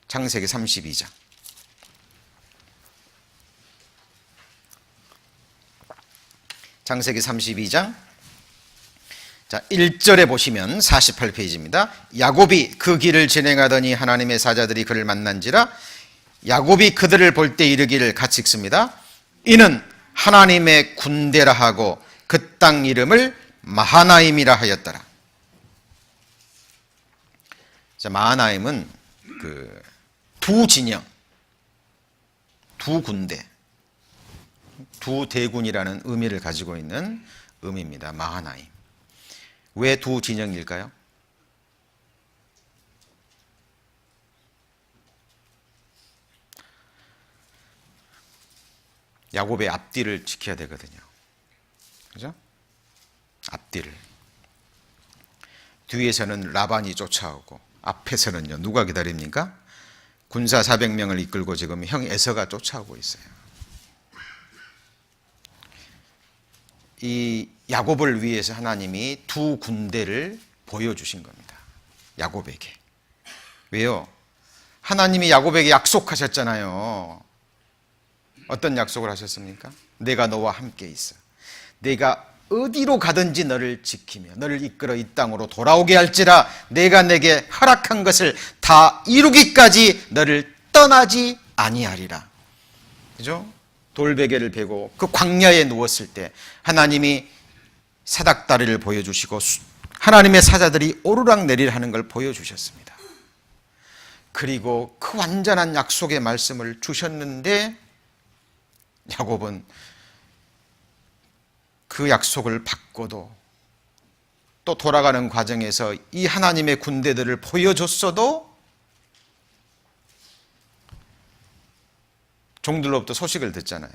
창세기 32장. 창세기 32장 자, 1절에 보시면 48페이지입니다. 야곱이 그 길을 진행하더니 하나님의 사자들이 그를 만난지라. 야곱이 그들을 볼 때 이르기를, 같이 읽습니다. 이는 하나님의 군대라 하고 그 땅 이름을 마하나임이라 하였더라. 자, 마하나임은 두 진영, 두 군대, 두 대군이라는 의미를 가지고 있는 의미입니다. 마하나임. 왜 두 진영일까요? 야곱의 앞뒤를 지켜야 되거든요. 그죠? 앞뒤를. 뒤에서는 라반이 쫓아오고 앞에서는요, 누가 기다립니까? 군사 400명을 이끌고 지금 형 에서가 쫓아오고 있어요. 이 야곱을 위해서 하나님이 두 군대를 보여주신 겁니다. 야곱에게. 왜요? 하나님이 야곱에게 약속하셨잖아요. 어떤 약속을 하셨습니까? 내가 너와 함께 있어. 내가 어디로 가든지 너를 지키며 너를 이끌어 이 땅으로 돌아오게 할지라 내가 내게 허락한 것을 다 이루기까지 너를 떠나지 아니하리라. 그죠? 돌베개를 베고 그 광야에 누웠을 때 하나님이 사닥다리를 보여주시고 하나님의 사자들이 오르락내리락 하는 걸 보여주셨습니다. 그리고 그 완전한 약속의 말씀을 주셨는데 야곱은 그 약속을 받고도 또 돌아가는 과정에서 이 하나님의 군대들을 보여줬어도 종들로부터 소식을 듣잖아요.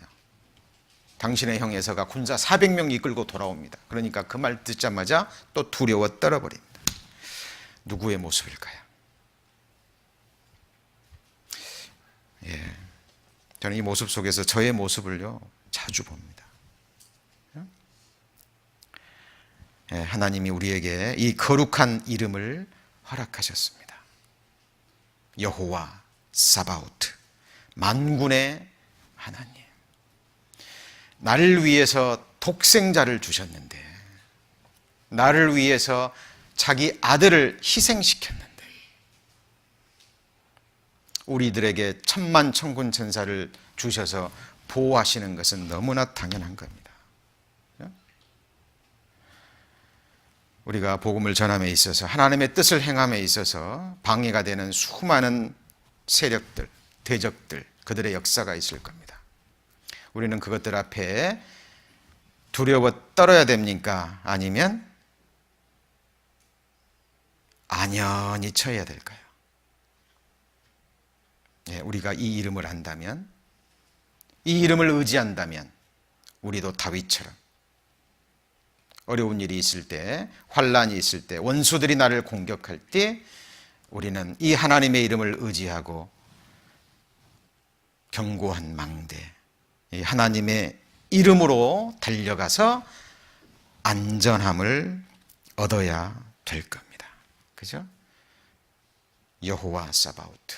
당신의 형 에서가 군사 400명 이끌고 돌아옵니다. 그러니까 그 말 듣자마자 또 두려워 떨어버립니다. 누구의 모습일까요? 저는 이 모습 속에서 저의 모습을요 자주 봅니다. 하나님이 우리에게 이 거룩한 이름을 허락하셨습니다. 여호와 사바오트, 만군의 하나님. 나를 위해서 독생자를 주셨는데, 나를 위해서 자기 아들을 희생시켰는데, 우리들에게 천만 천군 천사를 주셔서 보호하시는 것은 너무나 당연한 겁니다. 우리가 복음을 전함에 있어서 하나님의 뜻을 행함에 있어서 방해가 되는 수많은 세력들, 대적들, 그들의 역사가 있을 겁니다. 우리는 그것들 앞에 두려워 떨어야 됩니까? 아니면 안연히 쳐야 될까요? 우리가 이 이름을 안다면, 이 이름을 의지한다면 우리도 다윗처럼 어려운 일이 있을 때, 환난이 있을 때, 원수들이 나를 공격할 때 우리는 이 하나님의 이름을 의지하고 견고한 망대, 이 하나님의 이름으로 달려가서 안전함을 얻어야 될 겁니다. 그죠? 여호와 사바오트,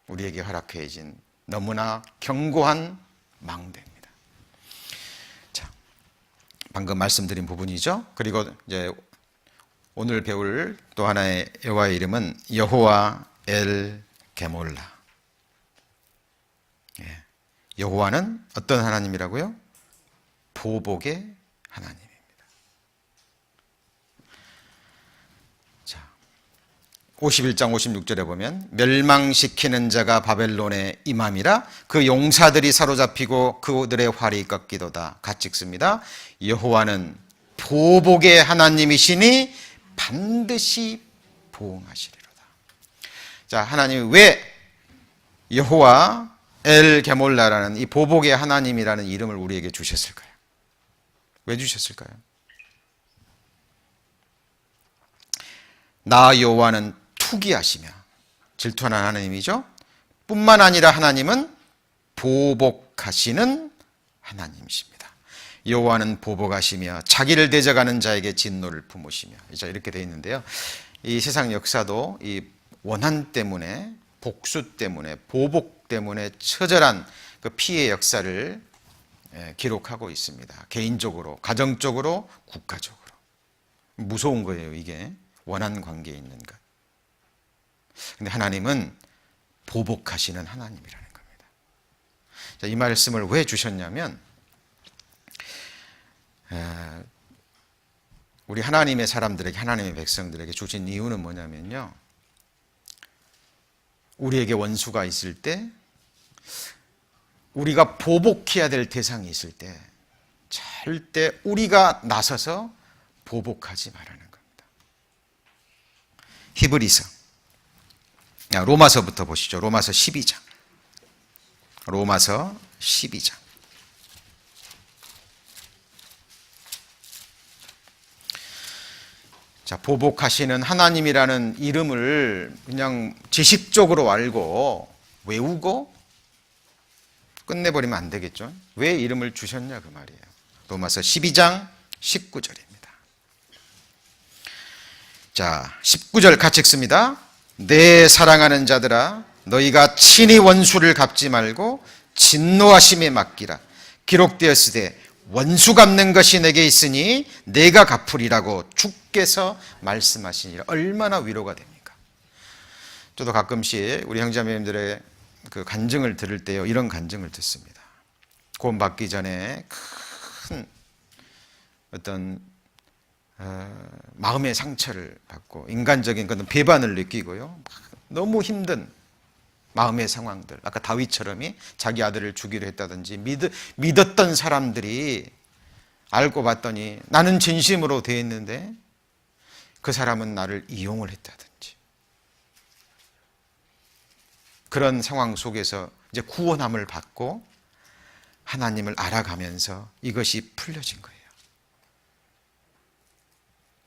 우리에게 허락해 진 너무나 견고한 망대입니다. 자, 방금 말씀드린 부분이죠. 그리고 이제 오늘 배울 또 하나의 여호와의 이름은 여호와 엘 게몰라. 여호와는 어떤 하나님이라고요? 보복의 하나님입니다. 자, 51장 56절에 보면 멸망시키는 자가 바벨론에 임함이라 그 용사들이 사로잡히고 그들의 활이 꺾이도다. 같이 읽습니다. 여호와는 보복의 하나님이시니 반드시 보응하시리로다. 자, 하나님이 왜 여호와 엘 게몰라라는 이 보복의 하나님이라는 이름을 우리에게 주셨을까요? 왜 주셨을까요? 나 여호와는 투기하시며 질투하는 하나님이죠. 뿐만 아니라 하나님은 보복하시는 하나님이십니다. 여호와는 보복하시며 자기를 대적하는 자에게 진노를 품으시며, 이렇게 되어 있는데요. 이 세상 역사도 이 원한 때문에, 복수 때문에, 보복 때문에 처절한 그 피해 역사를 기록하고 있습니다. 개인적으로, 가정적으로, 국가적으로. 무서운 거예요. 이게 원한 관계에 있는 것. 근데 하나님은 보복하시는 하나님이라는 겁니다. 자, 이 말씀을 왜 주셨냐면 우리 하나님의 사람들에게, 하나님의 백성들에게 주신 이유는 뭐냐면요, 우리에게 원수가 있을 때, 우리가 보복해야 될 대상이 있을 때 절대 우리가 나서서 보복하지 말라는 겁니다. 히브리서, 로마서부터 보시죠. 로마서 12장. 로마서 12장. 자, 보복하시는 하나님이라는 이름을 그냥 지식적으로 알고 외우고 끝내버리면 안 되겠죠. 왜 이름을 주셨냐 그 말이에요. 로마서 12장 19절입니다. 자, 19절 같이 읽습니다. 내 사랑하는 자들아, 너희가 친히 원수를 갚지 말고 진노하심에 맡기라. 기록되었으되 원수 갚는 것이 내게 있으니 내가 갚으리라고 주께서 말씀하시니라. 얼마나 위로가 됩니까? 저도 가끔씩 우리 형제자매님들의 그 간증을 들을 때요, 이런 간증을 듣습니다. 구원받기 전에 큰 어떤 마음의 상처를 받고 인간적인 그런 배반을 느끼고요, 너무 힘든 마음의 상황들, 아까 다윗처럼이 자기 아들을 주기로 했다든지 믿었던 사람들이 알고 봤더니 나는 진심으로 대했는데 그 사람은 나를 이용을 했다든지, 그런 상황 속에서 이제 구원함을 받고 하나님을 알아가면서 이것이 풀려진 거예요.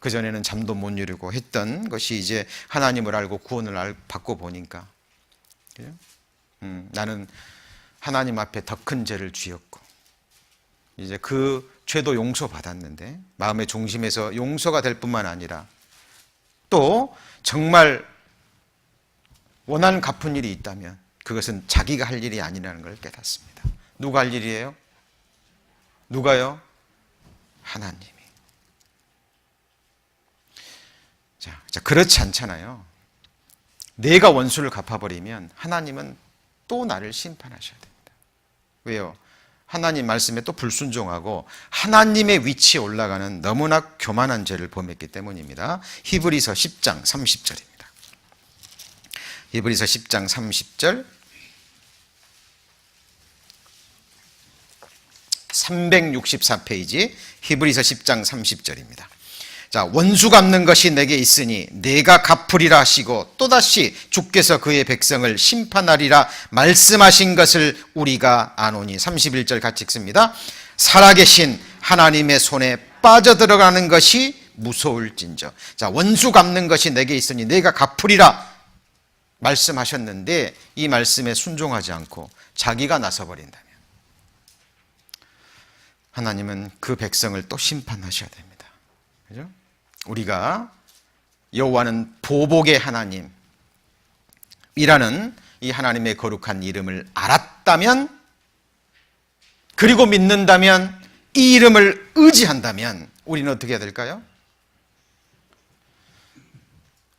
그전에는 잠도 못 이루고 했던 것이 이제 하나님을 알고 구원을 받고 보니까 나는 하나님 앞에 더 큰 죄를 지었고 이제 그 죄도 용서받았는데 마음의 중심에서 용서가 될 뿐만 아니라 또 정말 원한 갚은 일이 있다면 그것은 자기가 할 일이 아니라는 걸 깨닫습니다. 누가 할 일이에요? 누가요? 하나님이. 자, 그렇지 않잖아요. 내가 원수를 갚아버리면 하나님은 또 나를 심판하셔야 됩니다. 왜요? 하나님 말씀에 또 불순종하고 하나님의 위치에 올라가는 너무나 교만한 죄를 범했기 때문입니다. 히브리서 10장 30절입니다. 히브리서 10장 30절, 364페이지 히브리서 10장 30절입니다. 자, 원수 갚는 것이 내게 있으니 내가 갚으리라 하시고 또다시 주께서 그의 백성을 심판하리라 말씀하신 것을 우리가 아노니. 31절 같이 읽습니다. 살아계신 하나님의 손에 빠져들어가는 것이 무서울진저. 자, 원수 갚는 것이 내게 있으니 내가 갚으리라 말씀하셨는데 이 말씀에 순종하지 않고 자기가 나서버린다면 하나님은 그 백성을 또 심판하셔야 됩니다. 그죠? 우리가 여호와는 보복의 하나님이라는 이 하나님의 거룩한 이름을 알았다면, 그리고 믿는다면, 이 이름을 의지한다면 우리는 어떻게 해야 될까요?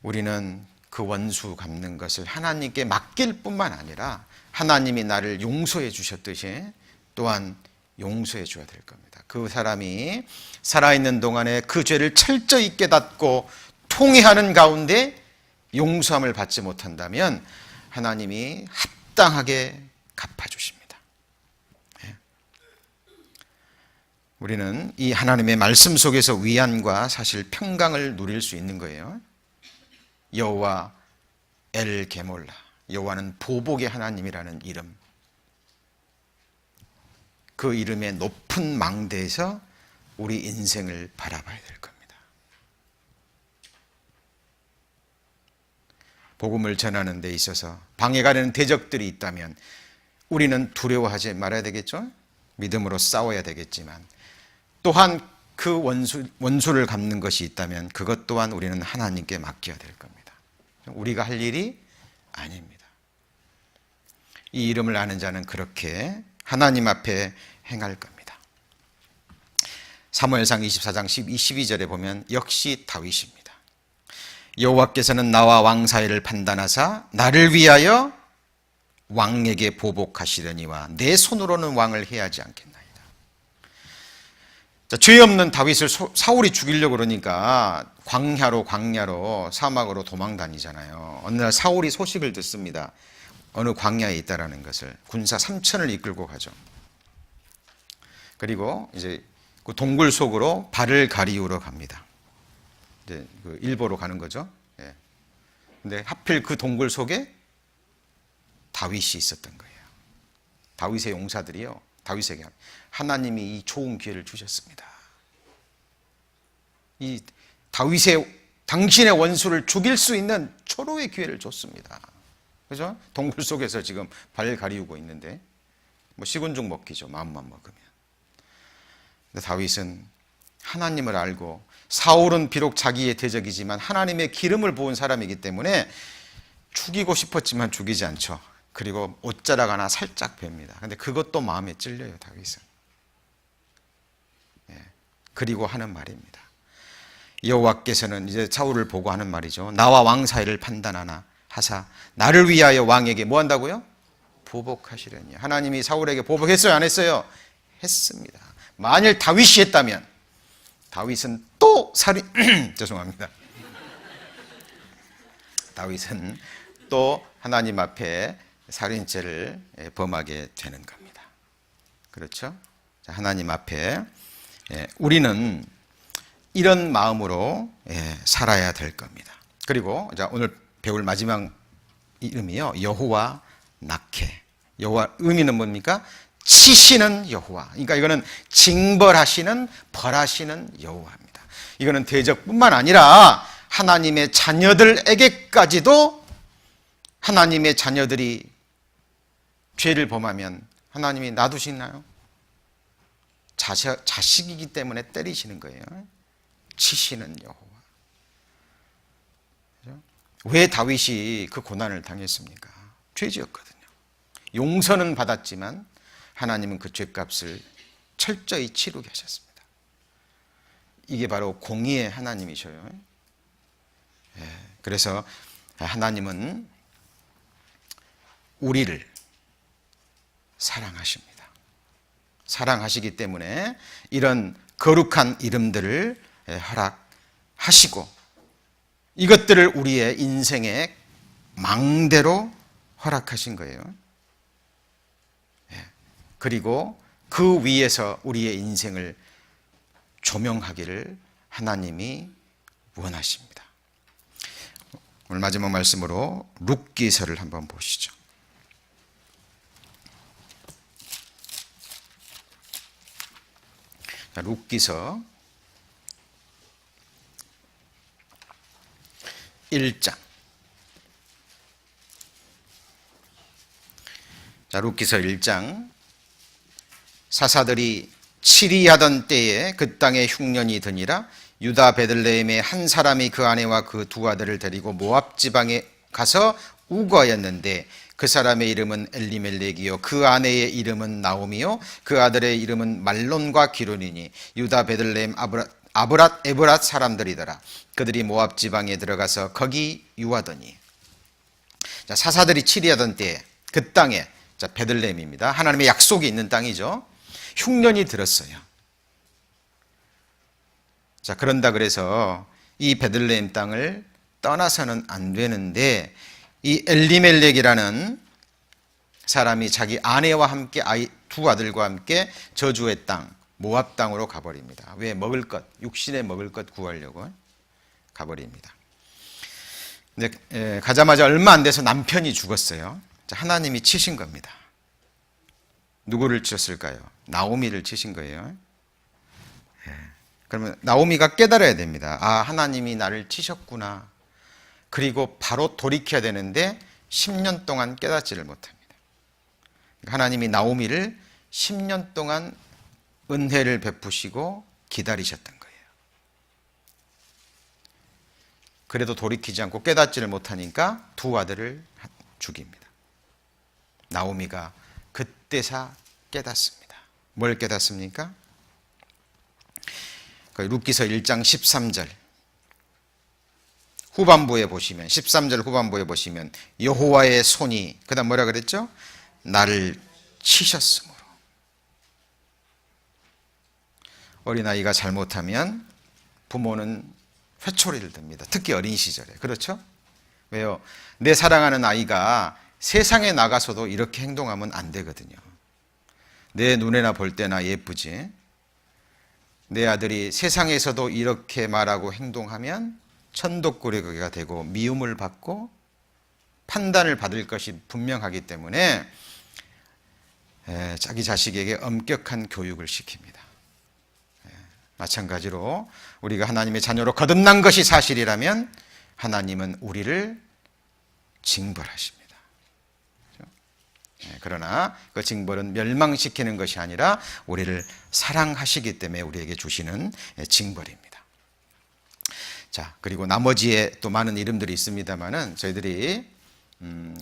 우리는 그 원수 갚는 것을 하나님께 맡길 뿐만 아니라 하나님이 나를 용서해 주셨듯이 또한 용서해 줘야 될 겁니다. 그 사람이 살아있는 동안에 그 죄를 철저히 깨닫고 통회하는 가운데 용서함을 받지 못한다면 하나님이 합당하게 갚아주십니다. 우리는 이 하나님의 말씀 속에서 위안과 사실 평강을 누릴 수 있는 거예요. 여호와 엘 게몰라, 여호와는 보복의 하나님이라는 이름, 그 이름의 높은 망대에서 우리 인생을 바라봐야 될 겁니다. 복음을 전하는 데 있어서 방해가 되는 대적들이 있다면 우리는 두려워하지 말아야 되겠죠? 믿음으로 싸워야 되겠지만 또한 그 원수를 갚는 것이 있다면 그것 또한 우리는 하나님께 맡겨야 될 겁니다. 우리가 할 일이 아닙니다. 이 이름을 아는 자는 그렇게 하나님 앞에 행할 겁니다. 사무엘상 24장 12절에 보면 역시 다윗입니다. 여호와께서는 나와 왕 사이를 판단하사 나를 위하여 왕에게 보복하시려니와 내 손으로는 왕을 해하지 않겠나이다. 자, 죄 없는 다윗을 사울이 죽이려고 그러니까 광야로 사막으로 도망 다니잖아요. 어느 날 사울이 소식을 듣습니다. 어느 광야에 있다라는 것을. 군사 3천을 이끌고 가죠. 그리고 이제 그 동굴 속으로 발을 가리우러 갑니다. 이제 그 일보로 가는 거죠. 예. 근데 하필 그 동굴 속에 다윗이 있었던 거예요. 다윗의 용사들이요. 다윗에게 하나님이 이 좋은 기회를 주셨습니다. 이 당신의 원수를 죽일 수 있는 초로의 기회를 줬습니다. 그죠? 동굴 속에서 지금 발 가리우고 있는데 뭐 식은죽 먹기죠. 마음만 먹으면. 근데 다윗은 하나님을 알고 사울은 비록 자기의 대적이지만 하나님의 기름을 부은 사람이기 때문에 죽이고 싶었지만 죽이지 않죠. 그리고 옷자락 하나 살짝 뺍니다. 근데 그것도 마음에 찔려요, 다윗은. 예. 그리고 하는 말입니다. 여호와께서는 이제 사울을 보고 하는 말이죠. 나와 왕 사이를 판단하나 하사 나를 위하여 왕에게 뭐 한다고요? 보복하시려니. 하나님이 사울에게 보복했어요, 안 했어요? 했습니다. 만일 다윗이 했다면 다윗은 또 죄송합니다. 다윗은 또 하나님 앞에 살인죄를 범하게 되는 겁니다. 그렇죠? 하나님 앞에 우리는 이런 마음으로 살아야 될 겁니다. 그리고 오늘 배울 마지막 이름이요, 여호와 낙해. 여호와 의미는 뭡니까? 치시는 여호와. 그러니까 이거는 징벌하시는, 벌하시는 여호와입니다. 이거는 대적뿐만 아니라 하나님의 자녀들에게까지도 하나님의 자녀들이 죄를 범하면 하나님이 놔두시나요? 자식이기 때문에 때리시는 거예요. 치시는 여호와. 왜 다윗이 그 고난을 당했습니까? 죄지었거든요. 용서는 받았지만 하나님은 그 죄값을 철저히 치르게 하셨습니다. 이게 바로 공의의 하나님이셔요. 그래서 하나님은 우리를 사랑하십니다. 사랑하시기 때문에 이런 거룩한 이름들을 허락하시고 이것들을 우리의 인생의 망대로 허락하신 거예요. 그리고 그 위에서 우리의 인생을 조명하기를 하나님이 원하십니다. 오늘 마지막 말씀으로 룻기서를 한번 보시죠. 룻기서 1장. 룻기서 1장. 사사들이 치리하던 때에 그 땅에 흉년이 드니라. 유다 베들레헴의 한 사람이 그 아내와 그 두 아들을 데리고 모압 지방에 가서 우거하였는데 그 사람의 이름은 엘리멜렉이요 그 아내의 이름은 나오미요 그 아들의 이름은 말론과 기론이니 유다 베들레헴 에브랏 사람들이더라. 그들이 모압 지방에 들어가서 거기 유하더니. 사사들이 치리하던 때에 그 땅에 베들레헴입니다. 하나님의 약속이 있는 땅이죠. 흉년이 들었어요. 그런다 그래서 이 베들레헴 땅을 떠나서는 안 되는데 이 엘리멜렉이라는 사람이 자기 아내와 함께 두 아들과 함께 저주의 땅 모압 땅으로 가버립니다. 왜? 먹을 것, 육신에 먹을 것 구하려고 가버립니다. 근데 가자마자 얼마 안 돼서 남편이 죽었어요. 하나님이 치신 겁니다. 누구를 치셨을까요? 나오미를 치신 거예요. 그러면 나오미가 깨달아야 됩니다. 아, 하나님이 나를 치셨구나. 그리고 바로 돌이켜야 되는데 10년 동안 깨닫지를 못합니다. 하나님이 나오미를 10년 동안 은혜를 베푸시고 기다리셨던 거예요. 그래도 돌이키지 않고 깨닫지를 못하니까 두 아들을 죽입니다. 나오미가 그때사 깨닫습니다. 뭘 깨닫습니까? 룻기서 1장 13절 후반부에 보시면 13절 후반부에 보시면 여호와의 손이 그다음 뭐라 그랬죠? 나를 치셨으므로. 어린아이가 잘못하면 부모는 회초리를 듭니다. 특히 어린 시절에. 그렇죠? 왜요? 내 사랑하는 아이가 세상에 나가서도 이렇게 행동하면 안 되거든요. 내 눈에나 볼 때나 예쁘지. 내 아들이 세상에서도 이렇게 말하고 행동하면 천독꾸러기가 되고 미움을 받고 판단을 받을 것이 분명하기 때문에 자기 자식에게 엄격한 교육을 시킵니다. 마찬가지로 우리가 하나님의 자녀로 거듭난 것이 사실이라면 하나님은 우리를 징벌하십니다. 그러나 그 징벌은 멸망시키는 것이 아니라 우리를 사랑하시기 때문에 우리에게 주시는 징벌입니다. 자, 그리고 나머지에 또 많은 이름들이 있습니다만은 저희들이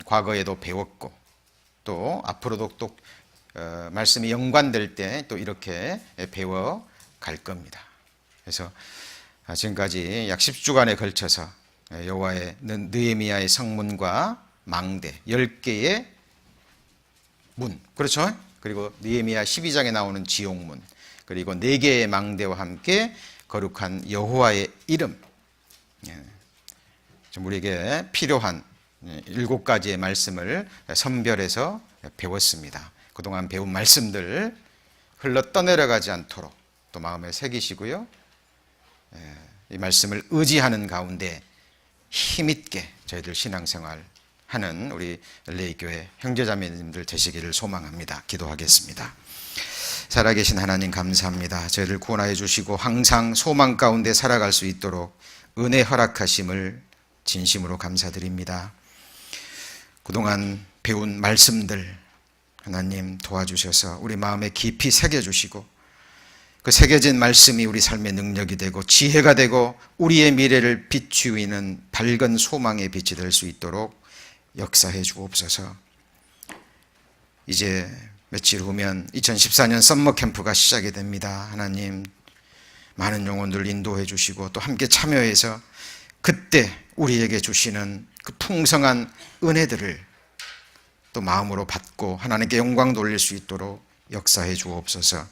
과거에도 배웠고 또 앞으로도 또 말씀이 연관될 때 또 이렇게 배워 갈 겁니다. 그래서 지금까지 약 10주간에 걸쳐서 여호와의 느헤미야의 성문과 망대 10개의 문, 그렇죠? 그리고 느헤미야 12장에 나오는 지옥문, 그리고 4개의 망대와 함께 거룩한 여호와의 이름, 우리에게 필요한 7가지의 말씀을 선별해서 배웠습니다. 그동안 배운 말씀들 흘러 떠내려가지 않도록 또 마음에 새기시고요. 이 말씀을 의지하는 가운데 힘있게 저희들 신앙생활 하는 우리 LA교회 형제자매님들 되시기를 소망합니다. 기도하겠습니다. 살아계신 하나님 감사합니다. 저희를 구원하여 주시고 항상 소망 가운데 살아갈 수 있도록 은혜 허락하심을 진심으로 감사드립니다. 그동안 배운 말씀들 하나님 도와주셔서 우리 마음에 깊이 새겨주시고 그 새겨진 말씀이 우리 삶의 능력이 되고 지혜가 되고 우리의 미래를 비추이는 밝은 소망의 빛이 될 수 있도록 역사해 주옵소서. 이제 며칠 후면 2014년 썸머 캠프가 시작이 됩니다. 하나님 많은 영혼들을 인도해 주시고 또 함께 참여해서 그때 우리에게 주시는 그 풍성한 은혜들을 또 마음으로 받고 하나님께 영광 돌릴 수 있도록 역사해 주옵소서.